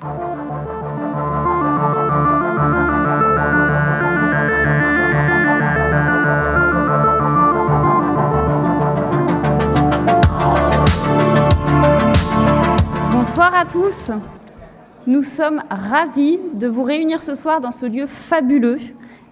Bonsoir à tous. Nous sommes ravis de vous réunir ce soir dans ce lieu fabuleux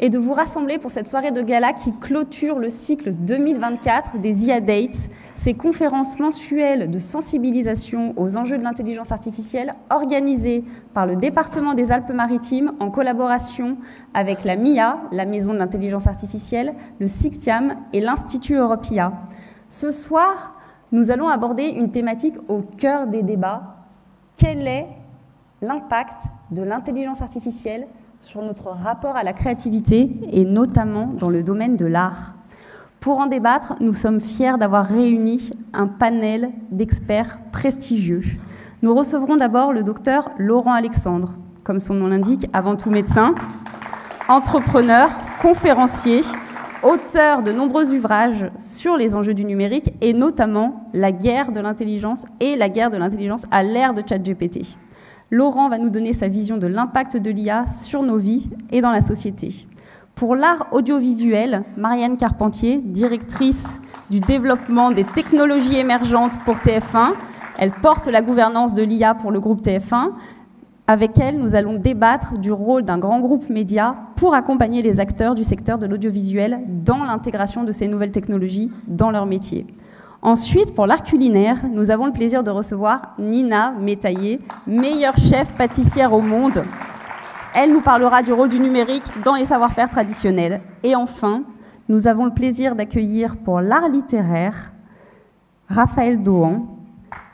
et de vous rassembler pour cette soirée de gala qui clôture le cycle 2024 des IA Dates, ces conférences mensuelles de sensibilisation aux enjeux de l'intelligence artificielle organisées par le département des Alpes-Maritimes en collaboration avec la MIA, la Maison de l'intelligence artificielle, le CICTIAM et l'Institut Europia. Ce soir, nous allons aborder une thématique au cœur des débats. Quel est l'impact de l'intelligence artificielle sur notre rapport à la créativité et notamment dans le domaine de l'art? Pour en débattre, nous sommes fiers d'avoir réuni un panel d'experts prestigieux. Nous recevrons d'abord le docteur Laurent Alexandre, comme son nom l'indique, avant tout médecin, entrepreneur, conférencier, auteur de nombreux ouvrages sur les enjeux du numérique et notamment la guerre de l'intelligence et la guerre de l'intelligence à l'ère de ChatGPT. Laurent va nous donner sa vision de l'impact de l'IA sur nos vies et dans la société. Pour l'art audiovisuel, Marianne Carpentier, directrice du développement des technologies émergentes pour TF1, elle porte la gouvernance de l'IA pour le groupe TF1. Avec elle, nous allons débattre du rôle d'un grand groupe média pour accompagner les acteurs du secteur de l'audiovisuel dans l'intégration de ces nouvelles technologies dans leur métier. Ensuite, pour l'art culinaire, nous avons le plaisir de recevoir Nina Métaillé, meilleure chef pâtissière au monde. Elle nous parlera du rôle du numérique dans les savoir-faire traditionnels. Et enfin, nous avons le plaisir d'accueillir pour l'art littéraire Raphaël Dohan,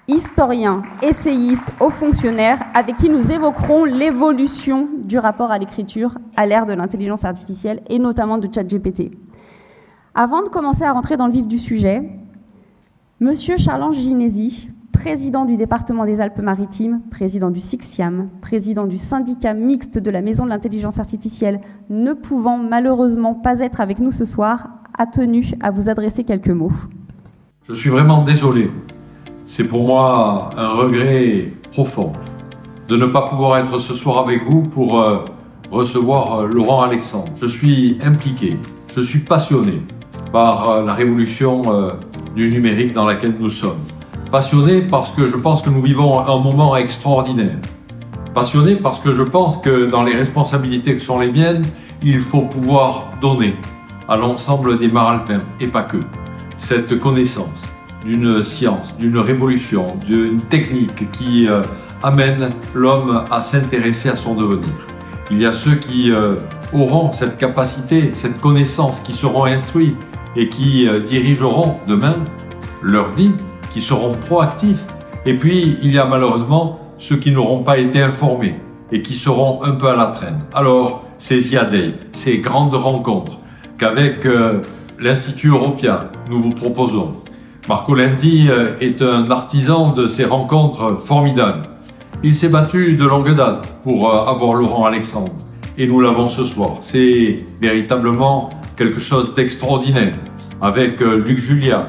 historien, essayiste, haut fonctionnaire, avec qui nous évoquerons l'évolution du rapport à l'écriture à l'ère de l'intelligence artificielle et notamment de ChatGPT. Avant de commencer à rentrer dans le vif du sujet, Monsieur Charles-Ange Ginesi, président du département des Alpes-Maritimes, président du CICTIAM, président du syndicat mixte de la Maison de l'intelligence artificielle, ne pouvant malheureusement pas être avec nous ce soir, a tenu à vous adresser quelques mots. Je suis vraiment désolé. C'est pour moi un regret profond de ne pas pouvoir être ce soir avec vous pour recevoir Laurent Alexandre. Je suis impliqué, je suis passionné par la révolution du numérique dans laquelle nous sommes. Passionné parce que je pense que nous vivons un moment extraordinaire. Passionné parce que je pense que dans les responsabilités que sont les miennes, il faut pouvoir donner à l'ensemble des Maralpins, et pas que, cette connaissance d'une science, d'une révolution, d'une technique qui amène l'homme à s'intéresser à son devenir. Il y a ceux qui auront cette capacité, cette connaissance, qui seront instruits et qui dirigeront demain leur vie, qui seront proactifs. Et puis, il y a malheureusement ceux qui n'auront pas été informés et qui seront un peu à la traîne. Alors, ces IA Dates, ces grandes rencontres qu'avec l'Institut Europia, nous vous proposons. Marco Lendi est un artisan de ces rencontres formidables. Il s'est battu de longue date pour avoir Laurent Alexandre et nous l'avons ce soir. C'est véritablement quelque chose d'extraordinaire avec Luc Julia,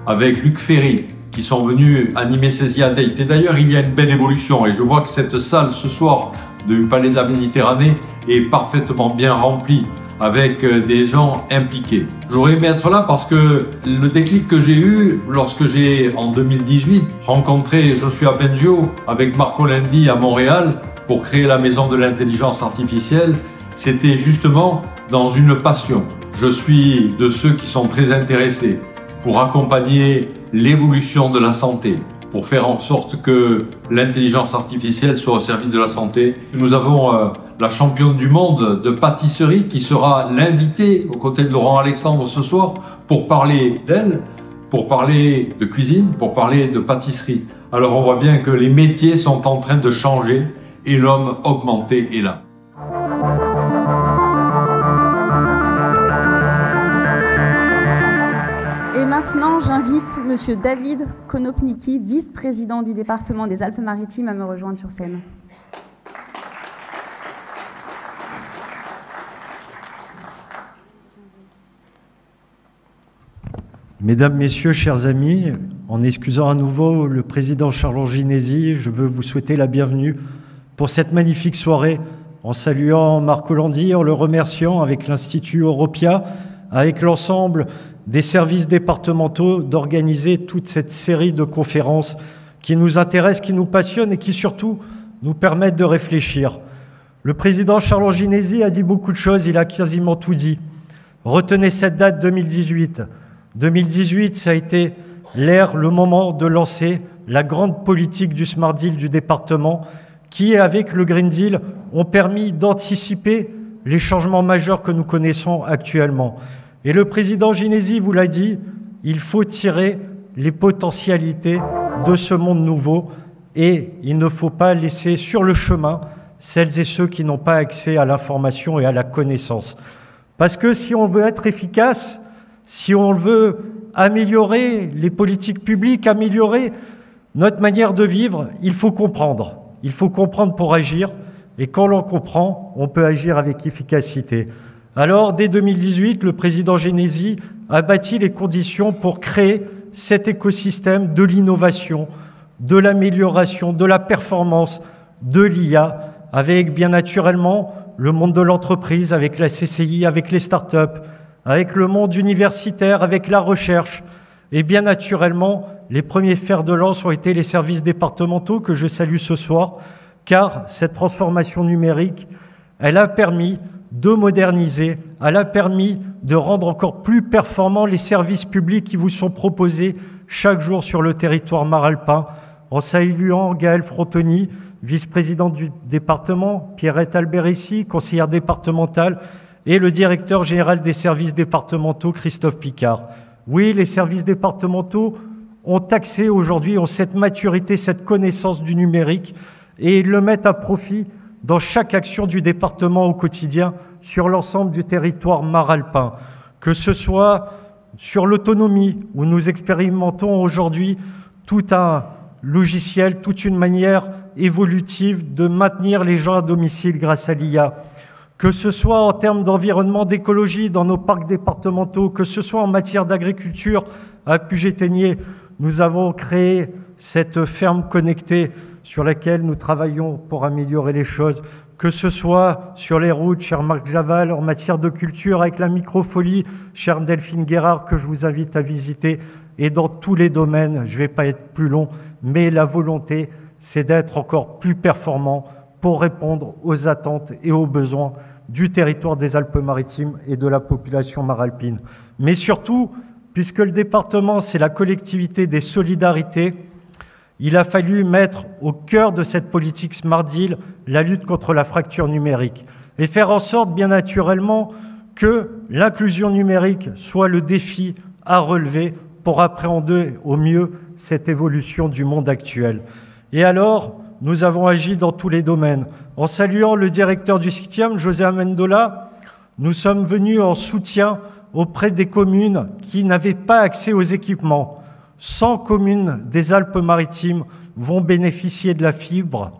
avec Luc Ferry qui sont venus animer ces IA Dates. Et d'ailleurs, il y a une belle évolution et je vois que cette salle ce soir du Palais de la Méditerranée est parfaitement bien remplie avec des gens impliqués. J'aurais aimé être là parce que le déclic que j'ai eu lorsque j'ai, en 2018, rencontré Joshua Bengio avec Marco Lendi à Montréal pour créer la Maison de l'intelligence artificielle, c'était justement dans une passion. Je suis de ceux qui sont très intéressés pour accompagner l'évolution de la santé, pour faire en sorte que l'intelligence artificielle soit au service de la santé. Nous avons la championne du monde de pâtisserie qui sera l'invitée aux côtés de Laurent Alexandre ce soir pour parler d'elle, pour parler de cuisine, pour parler de pâtisserie. Alors on voit bien que les métiers sont en train de changer et l'homme augmenté est là. Et maintenant, j'invite Monsieur David Konopnicki, vice-président du département des Alpes-Maritimes, à me rejoindre sur scène. Mesdames, Messieurs, chers amis, en excusant à nouveau le président Charles-Ange Ginesi, je veux vous souhaiter la bienvenue pour cette magnifique soirée, en saluant Marc Hollandier, en le remerciant avec l'Institut Europia, avec l'ensemble des services départementaux d'organiser toute cette série de conférences qui nous intéressent, qui nous passionnent et qui surtout nous permettent de réfléchir. Le président Charles Angynesi a dit beaucoup de choses, il a quasiment tout dit. Retenez cette date 2018. 2018, ça a été l'ère, le moment de lancer la grande politique du Smart Deal du département qui, avec le Green Deal, ont permis d'anticiper les changements majeurs que nous connaissons actuellement. Et le président Angynesi vous l'a dit, il faut tirer les potentialités de ce monde nouveau et il ne faut pas laisser sur le chemin celles et ceux qui n'ont pas accès à l'information et à la connaissance. Parce que si on veut être efficace, si on veut améliorer les politiques publiques, améliorer notre manière de vivre, il faut comprendre. Il faut comprendre pour agir, et quand l'on comprend, on peut agir avec efficacité. Alors, dès 2018, le président Angynesi a bâti les conditions pour créer cet écosystème de l'innovation, de l'amélioration, de la performance, de l'IA, avec bien naturellement le monde de l'entreprise, avec la CCI, avec les startups, avec le monde universitaire, avec la recherche. Et bien naturellement, les premiers fers de lance ont été les services départementaux que je salue ce soir, car cette transformation numérique, elle a permis de moderniser, elle a permis de rendre encore plus performants les services publics qui vous sont proposés chaque jour sur le territoire maralpin, en saluant Gaëlle Frontoni, vice-présidente du département, Pierrette Alberici, conseillère départementale, et le directeur général des services départementaux, Christophe Picard. Oui, les services départementaux ont accès aujourd'hui, ont cette maturité, cette connaissance du numérique, et ils le mettent à profit dans chaque action du département au quotidien sur l'ensemble du territoire maralpin, que ce soit sur l'autonomie, où nous expérimentons aujourd'hui tout un logiciel, toute une manière évolutive de maintenir les gens à domicile grâce à l'IA, que ce soit en termes d'environnement, d'écologie dans nos parcs départementaux, que ce soit en matière d'agriculture à Puget-Théniers. Nous avons créé cette ferme connectée sur laquelle nous travaillons pour améliorer les choses, que ce soit sur les routes, cher Marc Javal, en matière de culture avec la microfolie, chère Delphine Guérard, que je vous invite à visiter, et dans tous les domaines, je ne vais pas être plus long, mais la volonté, c'est d'être encore plus performant pour répondre aux attentes et aux besoins du territoire des Alpes-Maritimes et de la population maralpine. Mais surtout, puisque le département, c'est la collectivité des solidarités, il a fallu mettre au cœur de cette politique Smart Deal la lutte contre la fracture numérique et faire en sorte, bien naturellement, que l'inclusion numérique soit le défi à relever pour appréhender au mieux cette évolution du monde actuel. Et alors, nous avons agi dans tous les domaines. En saluant le directeur du SCTIAM, José Amendola, nous sommes venus en soutien auprès des communes qui n'avaient pas accès aux équipements. 100 communes des Alpes-Maritimes vont bénéficier de la fibre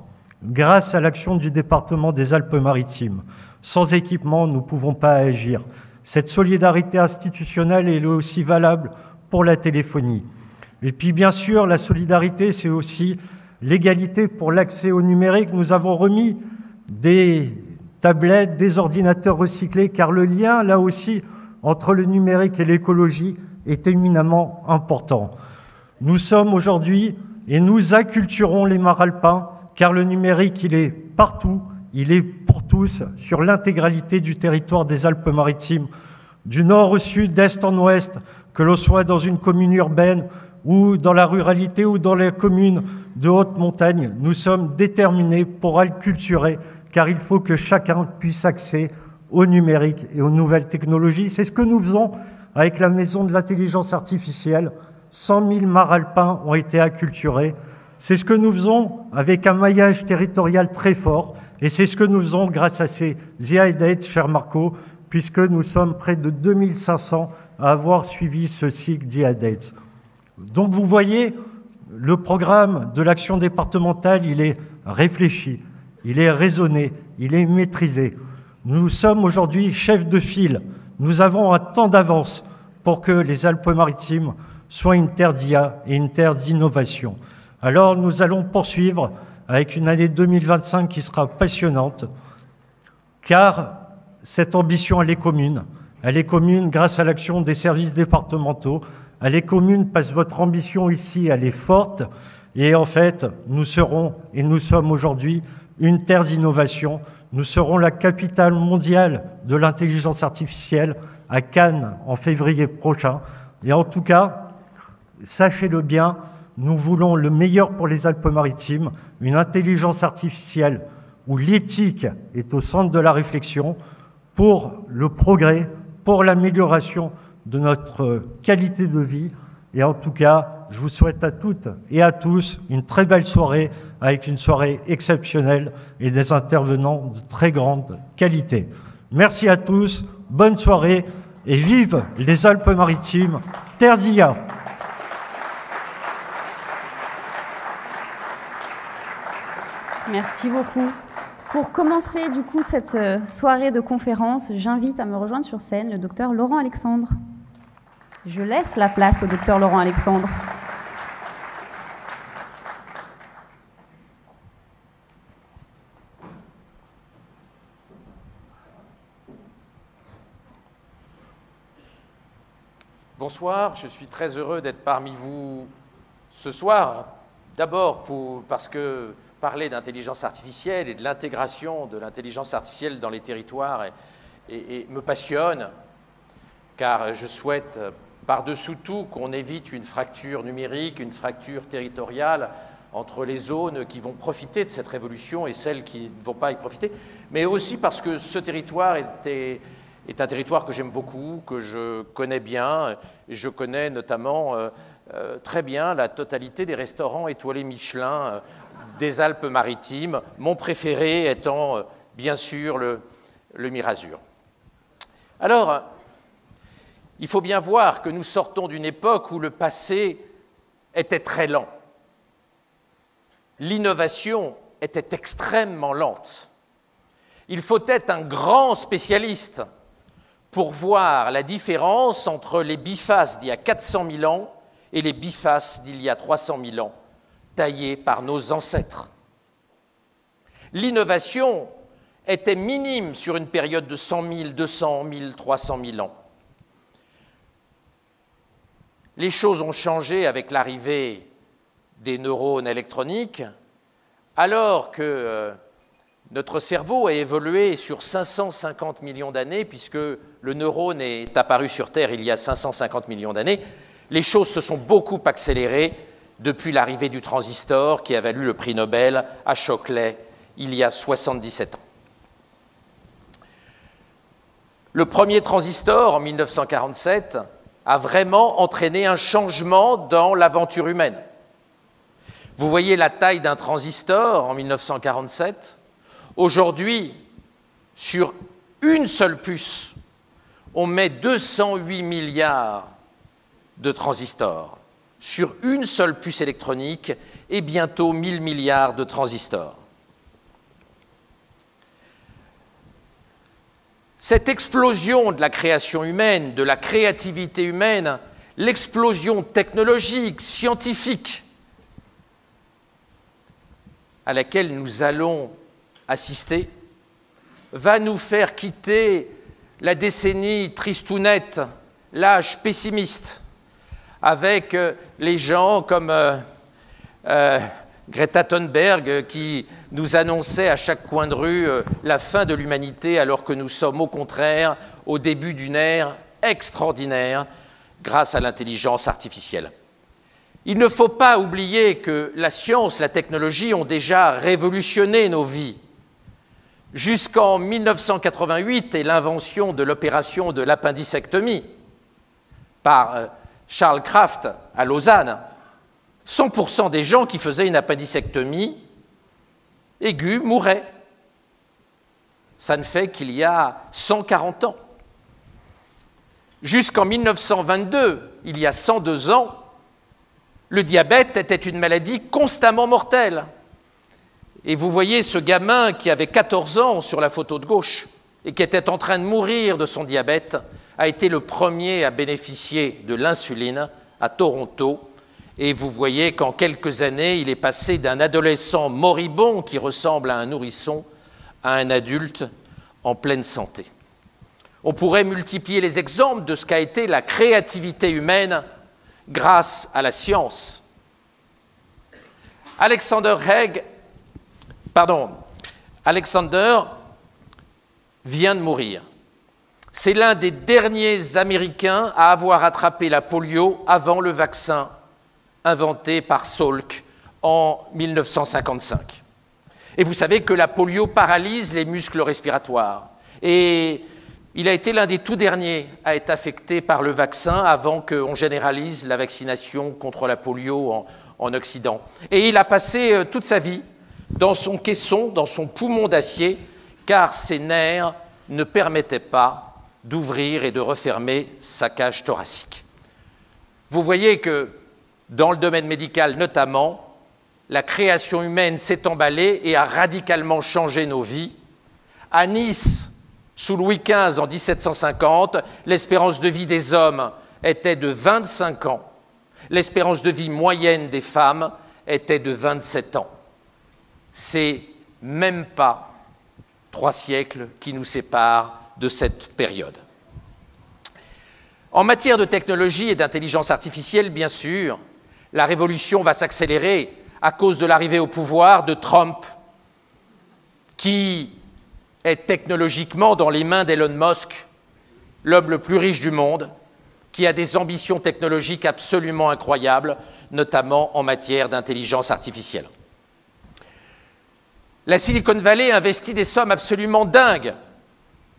grâce à l'action du département des Alpes-Maritimes. Sans équipement, nous ne pouvons pas agir. Cette solidarité institutionnelle est aussi valable pour la téléphonie. Et puis, bien sûr, la solidarité, c'est aussi l'égalité pour l'accès au numérique. Nous avons remis des tablettes, des ordinateurs recyclés, car le lien, là aussi, entre le numérique et l'écologie est éminemment important. Nous sommes aujourd'hui, et nous acculturons les maralpins, car le numérique, il est partout, il est pour tous, sur l'intégralité du territoire des Alpes-Maritimes, du nord au sud, d'est en ouest, que l'on soit dans une commune urbaine ou dans la ruralité ou dans les communes de haute montagne. Nous sommes déterminés pour acculturer, car il faut que chacun puisse accéder au numérique et aux nouvelles technologies. C'est ce que nous faisons avec la Maison de l'intelligence artificielle. 100 000 maralpins ont été acculturés. C'est ce que nous faisons avec un maillage territorial très fort. Et c'est ce que nous faisons grâce à ces The cher Marco, puisque nous sommes près de 2500 à avoir suivi ce cycle d'IADATE. Donc vous voyez, le programme de l'action départementale, il est réfléchi, il est raisonné, il est maîtrisé. Nous sommes aujourd'hui chefs de file. Nous avons un temps d'avance pour que les Alpes-Maritimes soient une terre d'IA et une terre d'innovation. Alors nous allons poursuivre avec une année 2025 qui sera passionnante, car cette ambition, elle est commune. Elle est commune grâce à l'action des services départementaux. Elle est commune parce que votre ambition ici, elle est forte. Et en fait, nous serons, et nous sommes aujourd'hui, une terre d'innovation. Nous serons la capitale mondiale de l'intelligence artificielle à Cannes en février prochain. Et en tout cas, sachez-le bien, nous voulons le meilleur pour les Alpes-Maritimes, une intelligence artificielle où l'éthique est au centre de la réflexion pour le progrès, pour l'amélioration de notre qualité de vie. Et en tout cas, je vous souhaite à toutes et à tous une très belle soirée avec une soirée exceptionnelle et des intervenants de très grande qualité. Merci à tous, bonne soirée et vive les Alpes-Maritimes, terre d'IA. Merci beaucoup. Pour commencer du coup cette soirée de conférence, j'invite à me rejoindre sur scène le docteur Laurent Alexandre. Je laisse la place au docteur Laurent Alexandre. Bonsoir, je suis très heureux d'être parmi vous ce soir. D'abord parce que parler d'intelligence artificielle et de l'intégration de l'intelligence artificielle dans les territoires me passionne, car je souhaite par-dessous tout qu'on évite une fracture numérique, une fracture territoriale entre les zones qui vont profiter de cette révolution et celles qui ne vont pas y profiter, mais aussi parce que ce territoire est un territoire que j'aime beaucoup, que je connais bien, et je connais notamment très bien la totalité des restaurants étoilés Michelin des Alpes-Maritimes, mon préféré étant bien sûr le Mirazur. Alors, il faut bien voir que nous sortons d'une époque où le passé était très lent. L'innovation était extrêmement lente. Il faut être un grand spécialiste pour voir la différence entre les bifaces d'il y a 400 000 ans et les bifaces d'il y a 300 000 ans, taillés par nos ancêtres. L'innovation était minime sur une période de 100 000, 200 000, 300 000 ans. Les choses ont changé avec l'arrivée des neurones électroniques, alors que notre cerveau a évolué sur 550 millions d'années, puisque le neurone est apparu sur Terre il y a 550 millions d'années. Les choses se sont beaucoup accélérées depuis l'arrivée du transistor qui a valu le prix Nobel à Shockley il y a 77 ans. Le premier transistor, en 1947, a vraiment entraîné un changement dans l'aventure humaine. Vous voyez la taille d'un transistor en 1947. Aujourd'hui, sur une seule puce, on met 208 milliards de transistors sur une seule puce électronique et bientôt 1000 milliards de transistors. Cette explosion de la création humaine, de la créativité humaine, l'explosion technologique, scientifique, à laquelle nous allons assister, va nous faire quitter la décennie tristounette, l'âge pessimiste, avec les gens comme Greta Thunberg qui nous annonçait à chaque coin de rue la fin de l'humanité, alors que nous sommes au contraire au début d'une ère extraordinaire grâce à l'intelligence artificielle. Il ne faut pas oublier que la science, la technologie ont déjà révolutionné nos vies. Jusqu'en 1988 et l'invention de l'opération de l'appendicectomie par Charles Kraft à Lausanne, 100% des gens qui faisaient une appendicectomie aiguë mouraient. Ça ne fait qu'il y a 140 ans. Jusqu'en 1922, il y a 102 ans, le diabète était une maladie constamment mortelle. Et vous voyez ce gamin qui avait 14 ans sur la photo de gauche et qui était en train de mourir de son diabète, a été le premier à bénéficier de l'insuline à Toronto. Et vous voyez qu'en quelques années, il est passé d'un adolescent moribond qui ressemble à un nourrisson à un adulte en pleine santé. On pourrait multiplier les exemples de ce qu'a été la créativité humaine grâce à la science. Alexander vient de mourir. C'est l'un des derniers Américains à avoir attrapé la polio avant le vaccin inventé par Salk en 1955. Et vous savez que la polio paralyse les muscles respiratoires. Et il a été l'un des tout derniers à être affecté par le vaccin avant qu'on généralise la vaccination contre la polio en Occident. Et il a passé toute sa vie dans son caisson, dans son poumon d'acier, car ses nerfs ne permettaient pas d'ouvrir et de refermer sa cage thoracique. Vous voyez que dans le domaine médical notamment, la création humaine s'est emballée et a radicalement changé nos vies. À Nice, sous Louis XV en 1750, l'espérance de vie des hommes était de 25 ans. L'espérance de vie moyenne des femmes était de 27 ans. C'est même pas 3 siècles qui nous séparent de cette période. En matière de technologie et d'intelligence artificielle, bien sûr, la révolution va s'accélérer à cause de l'arrivée au pouvoir de Trump, qui est technologiquement dans les mains d'Elon Musk, l'homme le plus riche du monde, qui a des ambitions technologiques absolument incroyables, notamment en matière d'intelligence artificielle. La Silicon Valley investit des sommes absolument dingues.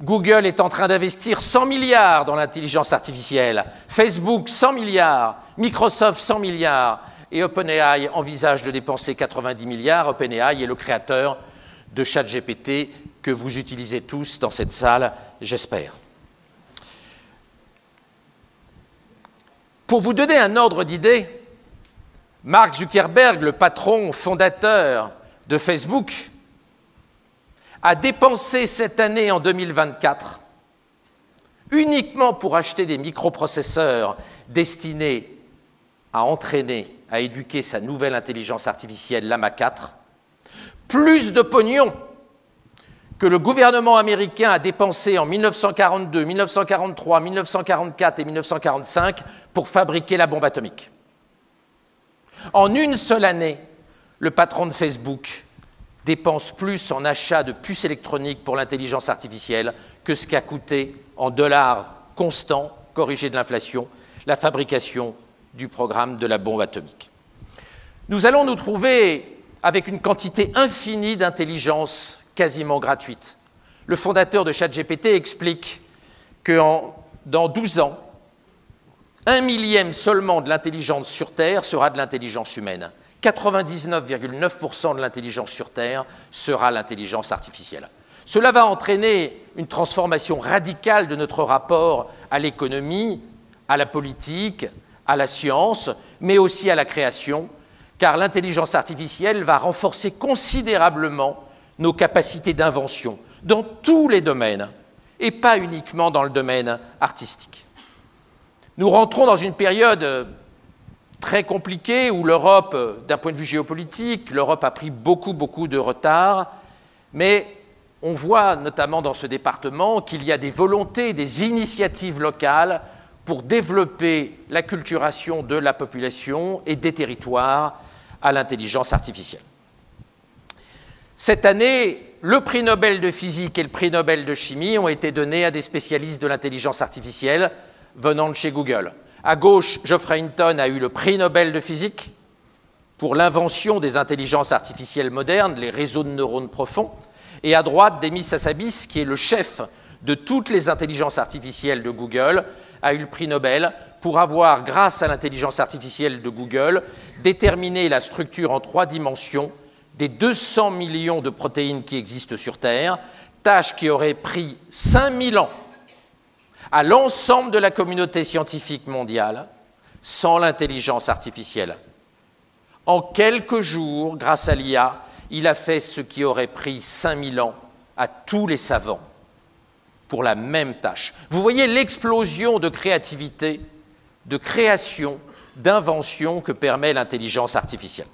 Google est en train d'investir 100 milliards dans l'intelligence artificielle, Facebook 100 milliards, Microsoft 100 milliards, et OpenAI envisage de dépenser 90 milliards. OpenAI est le créateur de ChatGPT que vous utilisez tous dans cette salle, j'espère. Pour vous donner un ordre d'idée, Mark Zuckerberg, le patron fondateur de Facebook, a dépensé cette année en 2024, uniquement pour acheter des microprocesseurs destinés à entraîner, à éduquer sa nouvelle intelligence artificielle, Llama 4, plus de pognon que le gouvernement américain a dépensé en 1942, 1943, 1944 et 1945 pour fabriquer la bombe atomique. En une seule année, le patron de Facebook dépense plus en achat de puces électroniques pour l'intelligence artificielle que ce qu'a coûté en dollars constants, corrigés de l'inflation, la fabrication du programme de la bombe atomique. Nous allons nous trouver avec une quantité infinie d'intelligence quasiment gratuite. Le fondateur de ChatGPT explique que dans 12 ans, 1 millième seulement de l'intelligence sur Terre sera de l'intelligence humaine. 99,9% de l'intelligence sur Terre sera l'intelligence artificielle. Cela va entraîner une transformation radicale de notre rapport à l'économie, à la politique, à la science, mais aussi à la création, car l'intelligence artificielle va renforcer considérablement nos capacités d'invention dans tous les domaines, et pas uniquement dans le domaine artistique. Nous rentrons dans une période très compliquée où l'Europe, d'un point de vue géopolitique, l'Europe a pris beaucoup de retard, mais on voit notamment dans ce département qu'il y a des volontés, des initiatives locales pour développer l'acculturation de la population et des territoires à l'intelligence artificielle. Cette année, le prix Nobel de physique et le prix Nobel de chimie ont été donnés à des spécialistes de l'intelligence artificielle venant de chez Google. À gauche, Geoffrey Hinton a eu le prix Nobel de physique pour l'invention des intelligences artificielles modernes, les réseaux de neurones profonds. Et à droite, Demis Hassabis, qui est le chef de toutes les intelligences artificielles de Google, a eu le prix Nobel pour avoir, grâce à l'intelligence artificielle de Google, déterminé la structure en 3 dimensions des 200 millions de protéines qui existent sur Terre, tâche qui aurait pris 5000 ans à l'ensemble de la communauté scientifique mondiale sans l'intelligence artificielle. En quelques jours, grâce à l'IA, il a fait ce qui aurait pris 5000 ans à tous les savants pour la même tâche. Vous voyez l'explosion de créativité, de création d'invention que permet l'intelligence artificielle.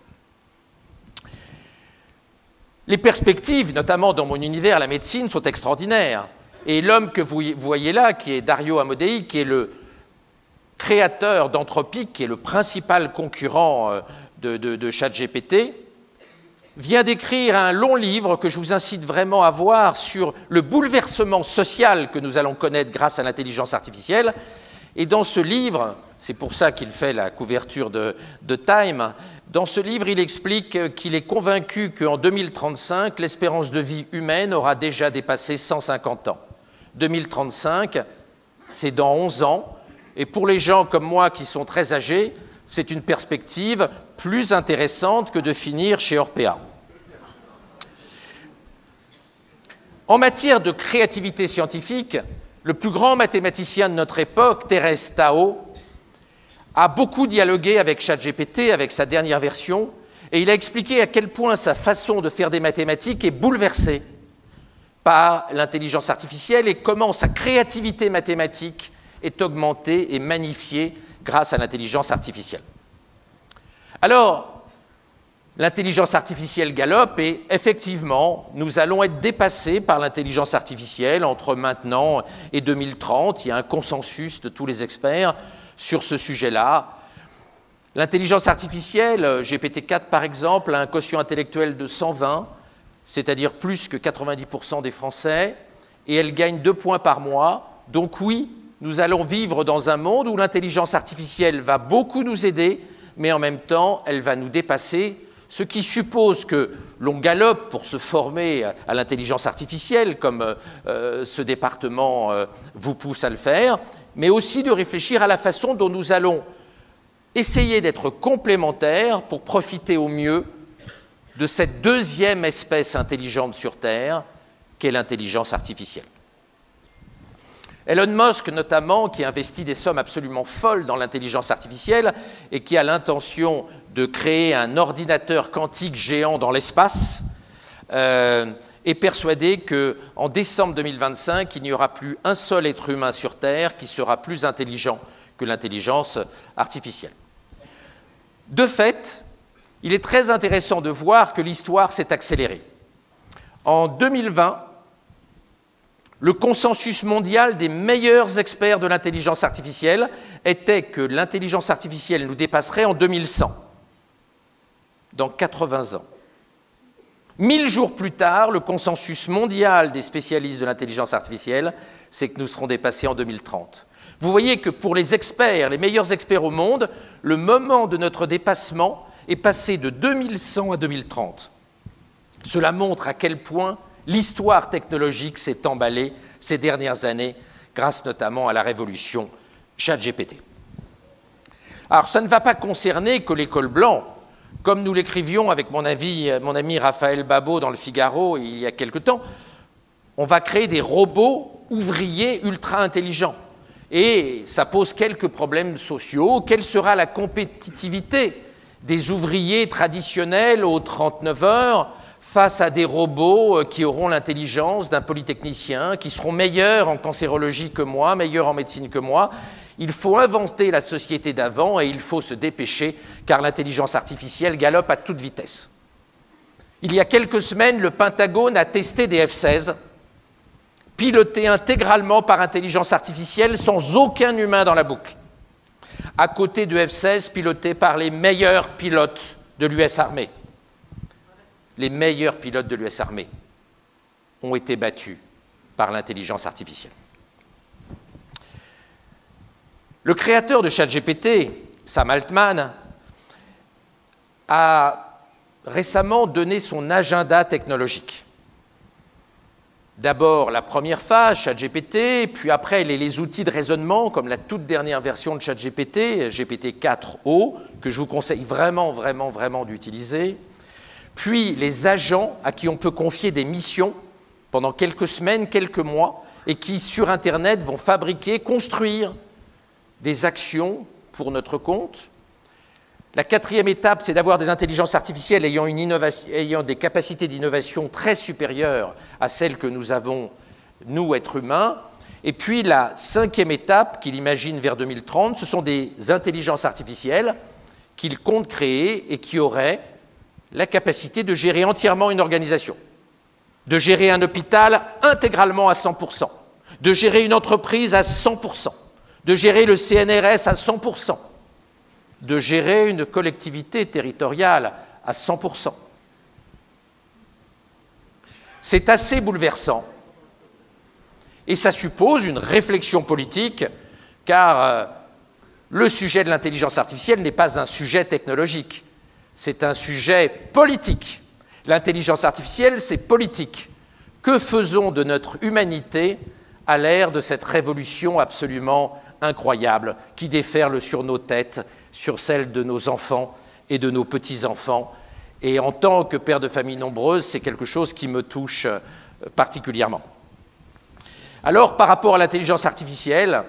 Les perspectives, notamment dans mon univers, la médecine, sont extraordinaires. Et l'homme que vous voyez là, qui est Dario Amodei, qui est le créateur d'Anthropic, qui est le principal concurrent de ChatGPT, vient d'écrire un long livre que je vous incite vraiment à voir sur le bouleversement social que nous allons connaître grâce à l'intelligence artificielle. Et dans ce livre, c'est pour ça qu'il fait la couverture de Time, dans ce livre, il explique qu'il est convaincu qu'en 2035, l'espérance de vie humaine aura déjà dépassé 150 ans. 2035, c'est dans 11 ans. Et pour les gens comme moi qui sont très âgés, c'est une perspective plus intéressante que de finir chez Orpea. En matière de créativité scientifique, le plus grand mathématicien de notre époque, Thérèse Tao, a beaucoup dialogué avec ChatGPT, avec sa dernière version, et il a expliqué à quel point sa façon de faire des mathématiques est bouleversée par l'intelligence artificielle et comment sa créativité mathématique est augmentée et magnifiée grâce à l'intelligence artificielle. Alors, l'intelligence artificielle galope et effectivement, nous allons être dépassés par l'intelligence artificielle entre maintenant et 2030. Il y a un consensus de tous les experts sur ce sujet-là. L'intelligence artificielle, GPT-4 par exemple, a un quotient intellectuel de 120, c'est-à-dire plus que 90% des Français, et elle gagne 2 points par mois. Donc oui, nous allons vivre dans un monde où l'intelligence artificielle va beaucoup nous aider, mais en même temps, elle va nous dépasser, ce qui suppose que l'on galope pour se former à l'intelligence artificielle, comme ce département vous pousse à le faire, mais aussi de réfléchir à la façon dont nous allons essayer d'être complémentaires pour profiter au mieux de cette deuxième espèce intelligente sur Terre, qu'est l'intelligence artificielle. Elon Musk, notamment, qui investit des sommes absolument folles dans l'intelligence artificielle et qui a l'intention de créer un ordinateur quantique géant dans l'espace, est persuadé qu'en décembre 2025, il n'y aura plus un seul être humain sur Terre qui sera plus intelligent que l'intelligence artificielle. De fait, il est très intéressant de voir que l'histoire s'est accélérée. En 2020, le consensus mondial des meilleurs experts de l'intelligence artificielle était que l'intelligence artificielle nous dépasserait en 2100, dans 80 ans. 1000 jours plus tard, le consensus mondial des spécialistes de l'intelligence artificielle, c'est que nous serons dépassés en 2030. Vous voyez que pour les experts, les meilleurs experts au monde, le moment de notre dépassement est passé de 2100 à 2030. Cela montre à quel point l'histoire technologique s'est emballée ces dernières années, grâce notamment à la révolution ChatGPT. Alors, ça ne va pas concerner que les cols blancs. Comme nous l'écrivions avec mon ami Raphaël Babot dans Le Figaro il y a quelque temps, on va créer des robots ouvriers ultra intelligents. Et ça pose quelques problèmes sociaux. Quelle sera la compétitivité des ouvriers traditionnels aux 39 heures face à des robots qui auront l'intelligence d'un polytechnicien, qui seront meilleurs en cancérologie que moi, meilleurs en médecine que moi? Il faut inventer la société d'avant et il faut se dépêcher, car l'intelligence artificielle galope à toute vitesse. Il y a quelques semaines, le Pentagone a testé des F-16, pilotés intégralement par intelligence artificielle, sans aucun humain dans la boucle, à côté de F-16 pilotés par les meilleurs pilotes de l'US Armée. Les meilleurs pilotes de l'US Armée ont été battus par l'intelligence artificielle. Le créateur de ChatGPT, Sam Altman, a récemment donné son agenda technologique. D'abord, la première phase, ChatGPT, puis après les outils de raisonnement, comme la toute dernière version de ChatGPT, GPT-4o, que je vous conseille vraiment d'utiliser. Puis les agents à qui on peut confier des missions pendant quelques semaines, quelques mois, et qui, sur Internet, vont fabriquer, construire des actions pour notre compte. La quatrième étape, c'est d'avoir des intelligences artificielles ayant des capacités d'innovation très supérieures à celles que nous avons, nous, êtres humains. Et puis la cinquième étape qu'il imagine vers 2030, ce sont des intelligences artificielles qu'il compte créer et qui auraient la capacité de gérer entièrement une organisation, de gérer un hôpital intégralement à 100%, de gérer une entreprise à 100%, de gérer le CNRS à 100%, de gérer une collectivité territoriale à 100%. C'est assez bouleversant et ça suppose une réflexion politique car le sujet de l'intelligence artificielle n'est pas un sujet technologique, c'est un sujet politique. L'intelligence artificielle, c'est politique. Que faisons de notre humanité à l'ère de cette révolution absolument incroyable qui déferle sur nos têtes, sur celles de nos enfants et de nos petits-enfants? Et en tant que père de famille nombreuse, c'est quelque chose qui me touche particulièrement. Alors, par rapport à l'intelligence artificielle,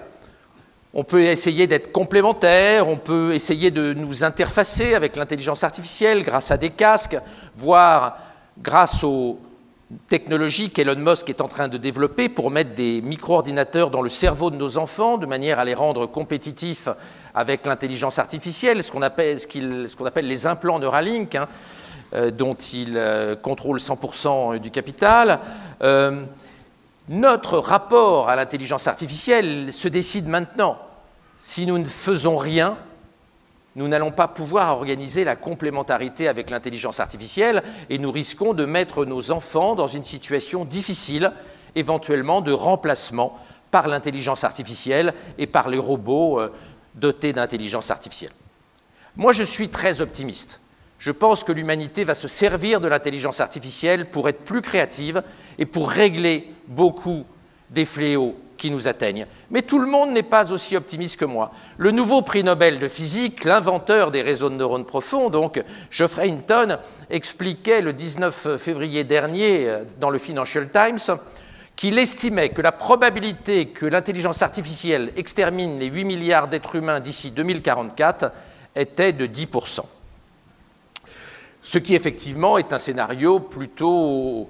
on peut essayer d'être complémentaire, on peut essayer de nous interfacer avec l'intelligence artificielle grâce à des casques, voire grâce aux technologies qu'Elon Musk est en train de développer pour mettre des micro-ordinateurs dans le cerveau de nos enfants, de manière à les rendre compétitifs avec l'intelligence artificielle, ce qu'on appelle les implants Neuralink, dont il contrôle 100% du capital. Notre rapport à l'intelligence artificielle se décide maintenant. Si nous ne faisons rien, nous n'allons pas pouvoir organiser la complémentarité avec l'intelligence artificielle et nous risquons de mettre nos enfants dans une situation difficile, éventuellement de remplacement par l'intelligence artificielle et par les robots dotés d'intelligence artificielle. Moi, je suis très optimiste. Je pense que l'humanité va se servir de l'intelligence artificielle pour être plus créative et pour régler beaucoup des fléaux qui nous atteignent. Mais tout le monde n'est pas aussi optimiste que moi. Le nouveau prix Nobel de physique, l'inventeur des réseaux de neurones profonds, donc Geoffrey Hinton, expliquait le 19 février dernier dans le Financial Times qu'il estimait que la probabilité que l'intelligence artificielle extermine les 8 milliards d'êtres humains d'ici 2044 était de 10%. Ce qui effectivement est un scénario plutôt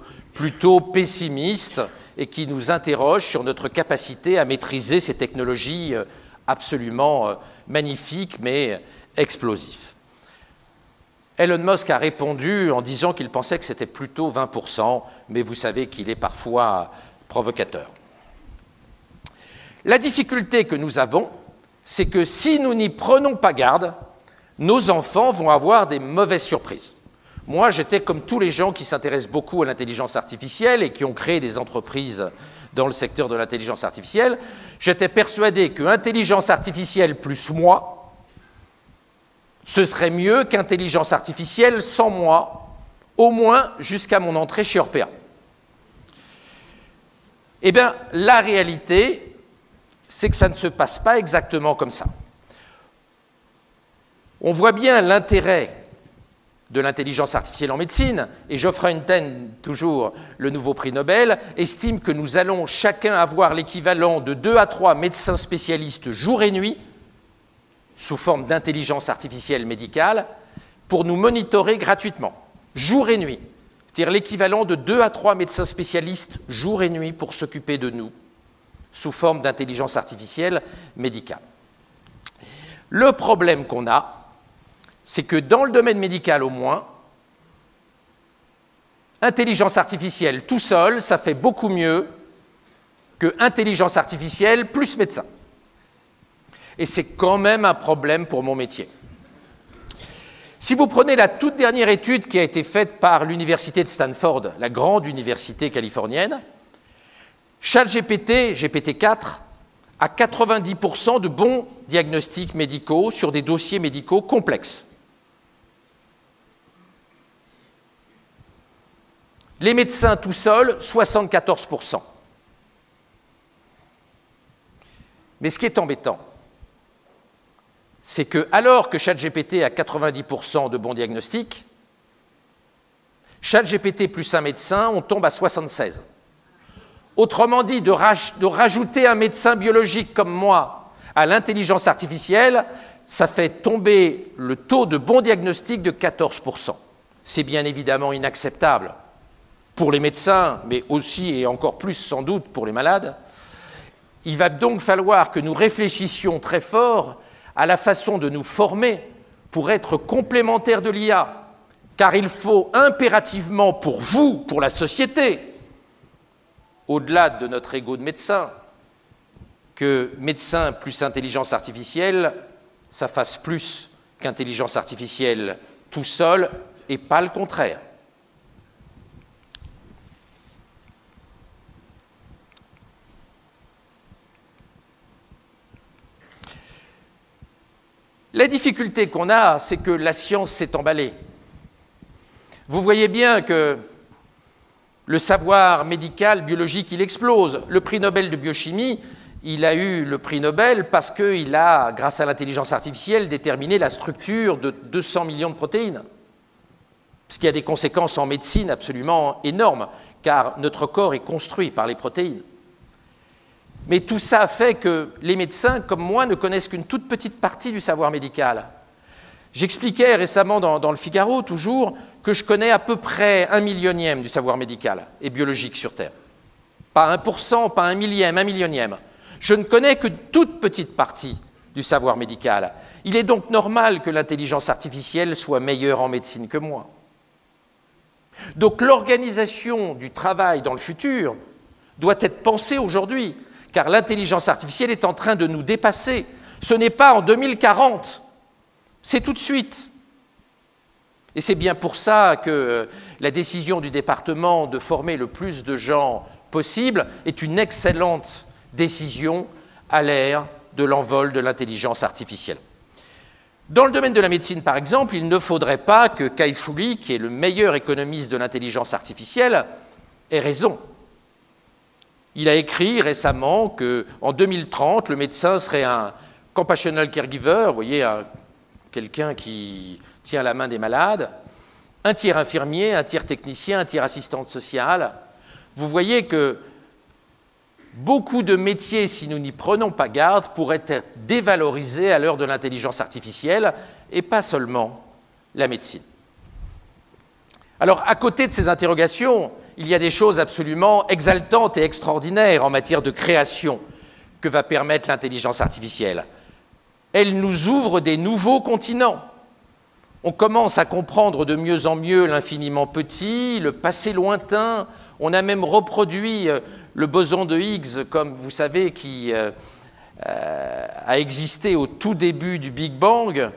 pessimiste et qui nous interroge sur notre capacité à maîtriser ces technologies absolument magnifiques mais explosives. Elon Musk a répondu en disant qu'il pensait que c'était plutôt 20%, mais vous savez qu'il est parfois provocateur. La difficulté que nous avons, c'est que si nous n'y prenons pas garde, nos enfants vont avoir des mauvaises surprises. Moi, j'étais comme tous les gens qui s'intéressent beaucoup à l'intelligence artificielle et qui ont créé des entreprises dans le secteur de l'intelligence artificielle. J'étais persuadé que intelligence artificielle plus moi, ce serait mieux qu'intelligence artificielle sans moi, au moins jusqu'à mon entrée chez Orpea. Eh bien, la réalité, c'est que ça ne se passe pas exactement comme ça. On voit bien l'intérêt de l'intelligence artificielle en médecine, et Geoffrey Hinton, toujours le nouveau prix Nobel, estime que nous allons chacun avoir l'équivalent de 2 à 3 médecins spécialistes jour et nuit, sous forme d'intelligence artificielle médicale, pour nous monitorer gratuitement, jour et nuit. C'est-à-dire l'équivalent de 2 à 3 médecins spécialistes jour et nuit pour s'occuper de nous, sous forme d'intelligence artificielle médicale. Le problème qu'on a, c'est que dans le domaine médical au moins, intelligence artificielle tout seul, ça fait beaucoup mieux que intelligence artificielle plus médecin. Et c'est quand même un problème pour mon métier. Si vous prenez la toute dernière étude qui a été faite par l'université de Stanford, la grande université californienne, ChatGPT, GPT-4, a 90% de bons diagnostics médicaux sur des dossiers médicaux complexes. Les médecins tout seuls, 74%. Mais ce qui est embêtant, c'est que alors que ChatGPT a 90% de bons diagnostics, ChatGPT plus un médecin, on tombe à 76%. Autrement dit, de rajouter un médecin biologique comme moi à l'intelligence artificielle, ça fait tomber le taux de bons diagnostics de 14%. C'est bien évidemment inacceptable pour les médecins, mais aussi et encore plus sans doute pour les malades. il va donc falloir que nous réfléchissions très fort à la façon de nous former pour être complémentaires de l'IA, car il faut impérativement pour vous, pour la société, au-delà de notre ego de médecin, que médecin plus intelligence artificielle, ça fasse plus qu'intelligence artificielle tout seul et pas le contraire. La difficulté qu'on a, c'est que la science s'est emballée. Vous voyez bien que le savoir médical, biologique, il explose. Le prix Nobel de biochimie, il a eu le prix Nobel parce qu'il a, grâce à l'intelligence artificielle, déterminé la structure de 200 millions de protéines. Ce qui a des conséquences en médecine absolument énormes, car notre corps est construit par les protéines. Mais tout ça a fait que les médecins, comme moi, ne connaissent qu'une toute petite partie du savoir médical. J'expliquais récemment dans le Figaro, toujours, que je connais à peu près 1/1000e du savoir médical et biologique sur Terre. Pas 1%, pas 1/1000e, 1/1000e. Je ne connais qu'une toute petite partie du savoir médical. Il est donc normal que l'intelligence artificielle soit meilleure en médecine que moi. Donc l'organisation du travail dans le futur doit être pensée aujourd'hui, car l'intelligence artificielle est en train de nous dépasser. Ce n'est pas en 2040, c'est tout de suite. Et c'est bien pour ça que la décision du département de former le plus de gens possible est une excellente décision à l'ère de l'envol de l'intelligence artificielle. Dans le domaine de la médecine, par exemple, il ne faudrait pas que Kai-Fu Lee, qui est le meilleur économiste de l'intelligence artificielle, ait raison. Il a écrit récemment qu'en 2030, le médecin serait un compassional caregiver, vous voyez, quelqu'un qui tient la main des malades, un tiers infirmier, un tiers technicien, un tiers assistante sociale. Vous voyez que beaucoup de métiers, si nous n'y prenons pas garde, pourraient être dévalorisés à l'heure de l'intelligence artificielle, et pas seulement la médecine. Alors, à côté de ces interrogations, il y a des choses absolument exaltantes et extraordinaires en matière de création que va permettre l'intelligence artificielle. Elle nous ouvre des nouveaux continents. On commence à comprendre de mieux en mieux l'infiniment petit, le passé lointain. On a même reproduit le boson de Higgs, comme vous savez, qui a existé au tout début du Big Bang.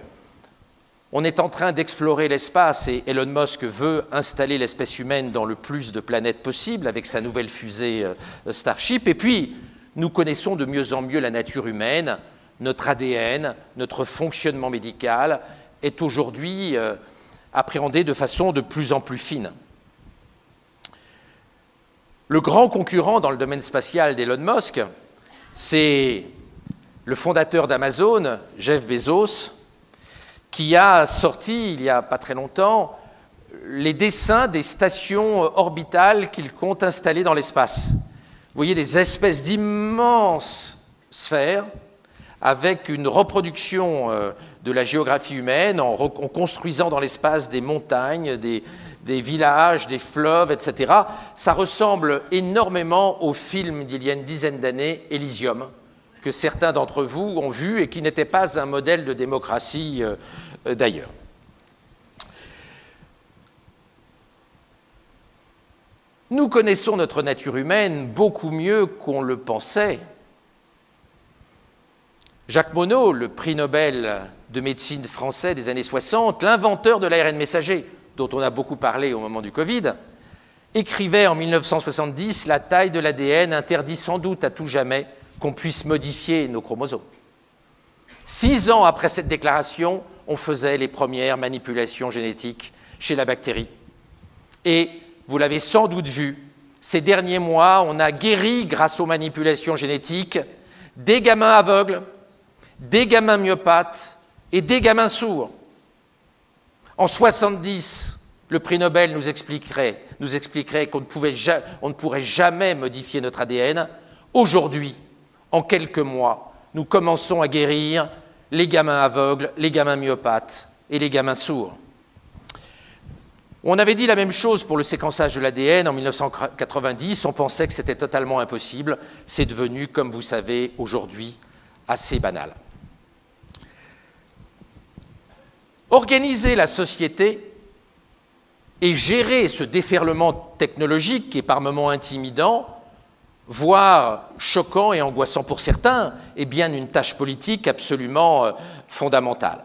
On est en train d'explorer l'espace et Elon Musk veut installer l'espèce humaine dans le plus de planètes possible avec sa nouvelle fusée Starship. Et puis, nous connaissons de mieux en mieux la nature humaine, notre ADN, notre fonctionnement médical est aujourd'hui appréhendé de façon de plus en plus fine. Le grand concurrent dans le domaine spatial d'Elon Musk, c'est le fondateur d'Amazon, Jeff Bezos, qui a sorti, il n'y a pas très longtemps, les dessins des stations orbitales qu'il compte installer dans l'espace. Vous voyez des espèces d'immenses sphères avec une reproduction de la géographie humaine en construisant dans l'espace des montagnes, des villages, des fleuves, etc. Ça ressemble énormément au film d'il y a une dizaine d'années, Elysium, que certains d'entre vous ont vu et qui n'était pas un modèle de démocratie d'ailleurs. Nous connaissons notre nature humaine beaucoup mieux qu'on le pensait. Jacques Monod, le prix Nobel de médecine français des années 60, l'inventeur de l'ARN messager, dont on a beaucoup parlé au moment du Covid, écrivait en 1970 « La taille de l'ADN interdit sans doute à tout jamais qu'on puisse modifier nos chromosomes ». 6 ans après cette déclaration, on faisait les premières manipulations génétiques chez la bactérie. Et vous l'avez sans doute vu, ces derniers mois, on a guéri grâce aux manipulations génétiques des gamins aveugles, des gamins myopathes et des gamins sourds. En 70, le prix Nobel nous expliquerait qu'on ne pourrait jamais modifier notre ADN. Aujourd'hui, en quelques mois, nous commençons à guérir les gamins aveugles, les gamins myopathes et les gamins sourds. On avait dit la même chose pour le séquençage de l'ADN en 1990, on pensait que c'était totalement impossible. C'est devenu, comme vous savez, aujourd'hui, assez banal. Organiser la société et gérer ce déferlement technologique qui est par moments intimidant, voire choquant et angoissant pour certains, est bien une tâche politique absolument fondamentale.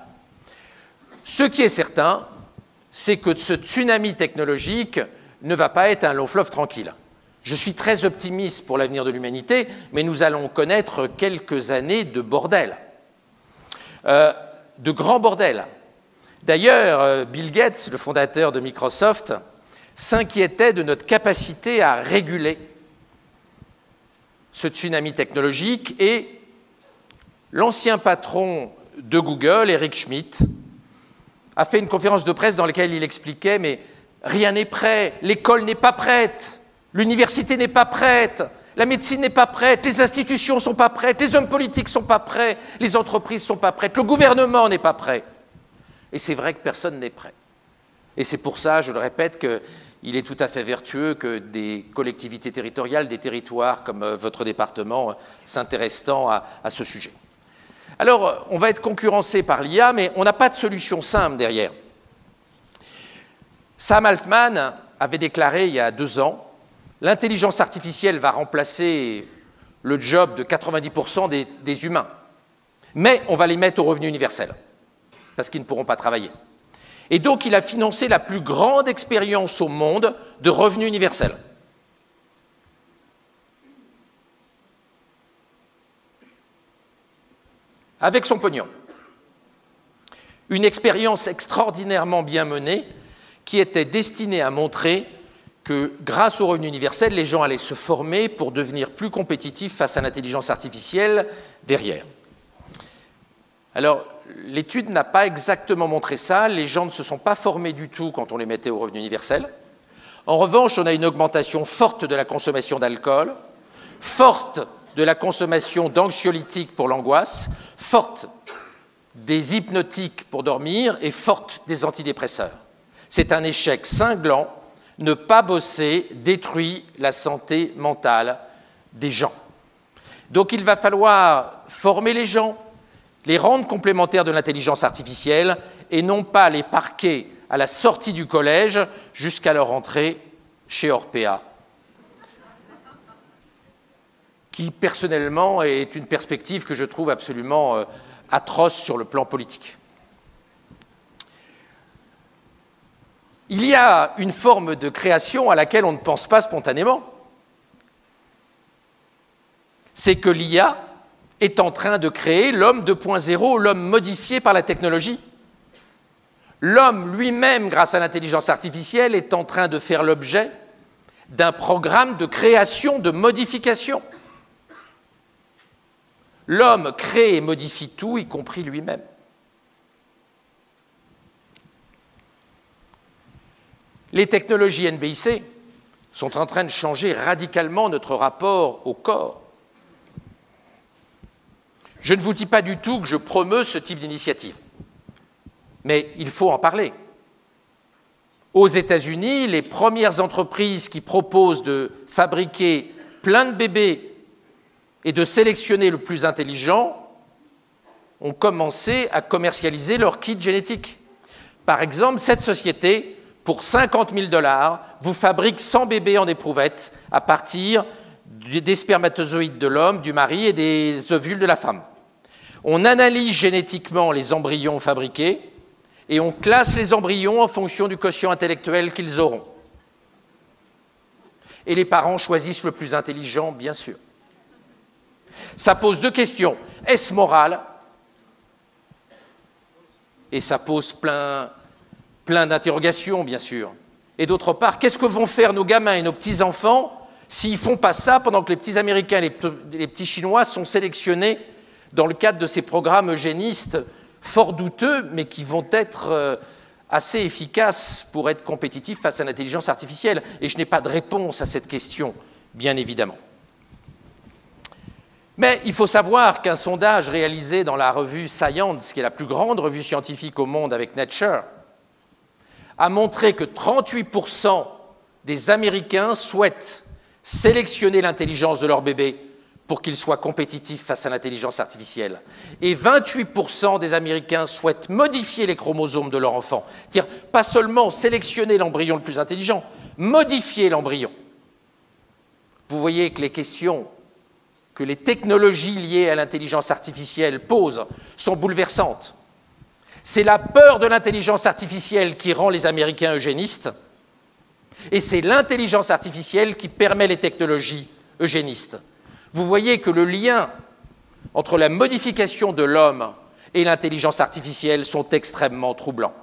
Ce qui est certain, c'est que ce tsunami technologique ne va pas être un long fleuve tranquille. Je suis très optimiste pour l'avenir de l'humanité, mais nous allons connaître quelques années de bordel, de grands bordels. D'ailleurs, Bill Gates, le fondateur de Microsoft, s'inquiétait de notre capacité à réguler ce tsunami technologique et l'ancien patron de Google, Eric Schmidt, a fait une conférence de presse dans laquelle il expliquait « mais rien n'est prêt, l'école n'est pas prête, l'université n'est pas prête, la médecine n'est pas prête, les institutions ne sont pas prêtes, les hommes politiques ne sont pas prêts, les entreprises ne sont pas prêtes, le gouvernement n'est pas prêt. » Et c'est vrai que personne n'est prêt. Et c'est pour ça, je le répète, qu'il est tout à fait vertueux que des collectivités territoriales, des territoires comme votre département, s'intéressent tant à ce sujet. Alors, on va être concurrencé par l'IA, mais on n'a pas de solution simple derrière. Sam Altman avait déclaré il y a 2 ans, l'intelligence artificielle va remplacer le job de 90% des humains, mais on va les mettre au revenu universel, parce qu'ils ne pourront pas travailler. Et donc, il a financé la plus grande expérience au monde de revenu universel. Avec son pognon. Une expérience extraordinairement bien menée qui était destinée à montrer que grâce au revenu universel, les gens allaient se former pour devenir plus compétitifs face à l'intelligence artificielle derrière. Alors, l'étude n'a pas exactement montré ça, les gens ne se sont pas formés du tout quand on les mettait au revenu universel. En revanche, on a une augmentation forte de la consommation d'alcool, forte de la consommation d'anxiolytiques pour l'angoisse, forte des hypnotiques pour dormir et forte des antidépresseurs. C'est un échec cinglant. Ne pas bosser détruit la santé mentale des gens. Donc il va falloir former les gens, les rendre complémentaires de l'intelligence artificielle et non pas les parquer à la sortie du collège jusqu'à leur entrée chez Orpea, qui personnellement est une perspective que je trouve absolument atroce sur le plan politique. Il y a une forme de création à laquelle on ne pense pas spontanément. C'est que l'IA est en train de créer l'homme 2.0, l'homme modifié par la technologie. L'homme lui-même, grâce à l'intelligence artificielle, est en train de faire l'objet d'un programme de création, de modification. L'homme crée et modifie tout, y compris lui-même. Les technologies NBIC sont en train de changer radicalement notre rapport au corps. Je ne vous dis pas du tout que je promeus ce type d'initiative, mais il faut en parler. Aux États-Unis, les premières entreprises qui proposent de fabriquer plein de bébés et de sélectionner le plus intelligent ont commencé à commercialiser leur kit génétique. Par exemple, cette société, pour 50 000 $, vous fabrique 100 bébés en éprouvette à partir des spermatozoïdes de l'homme, du mari et des ovules de la femme. On analyse génétiquement les embryons fabriqués et on classe les embryons en fonction du quotient intellectuel qu'ils auront. Et les parents choisissent le plus intelligent, bien sûr. Ça pose 2 questions. Est-ce moral? Et ça pose plein d'interrogations, bien sûr. Et d'autre part, qu'est-ce que vont faire nos gamins et nos petits-enfants s'ils ne font pas ça pendant que les petits Américains et les petits Chinois sont sélectionnés dans le cadre de ces programmes eugénistes fort douteux, mais qui vont être assez efficaces pour être compétitifs face à l'intelligence artificielle? Et je n'ai pas de réponse à cette question, bien évidemment. Mais il faut savoir qu'un sondage réalisé dans la revue Science, qui est la plus grande revue scientifique au monde avec Nature, a montré que 38% des Américains souhaitent sélectionner l'intelligence de leur bébé pour qu'il soit compétitif face à l'intelligence artificielle. Et 28% des Américains souhaitent modifier les chromosomes de leur enfant. C'est-à-dire, pas seulement sélectionner l'embryon le plus intelligent, modifier l'embryon. Vous voyez que les questions que les technologies liées à l'intelligence artificielle posent sont bouleversantes. C'est la peur de l'intelligence artificielle qui rend les Américains eugénistes, et c'est l'intelligence artificielle qui permet les technologies eugénistes. Vous voyez que le lien entre la modification de l'homme et l'intelligence artificielle sont extrêmement troublants.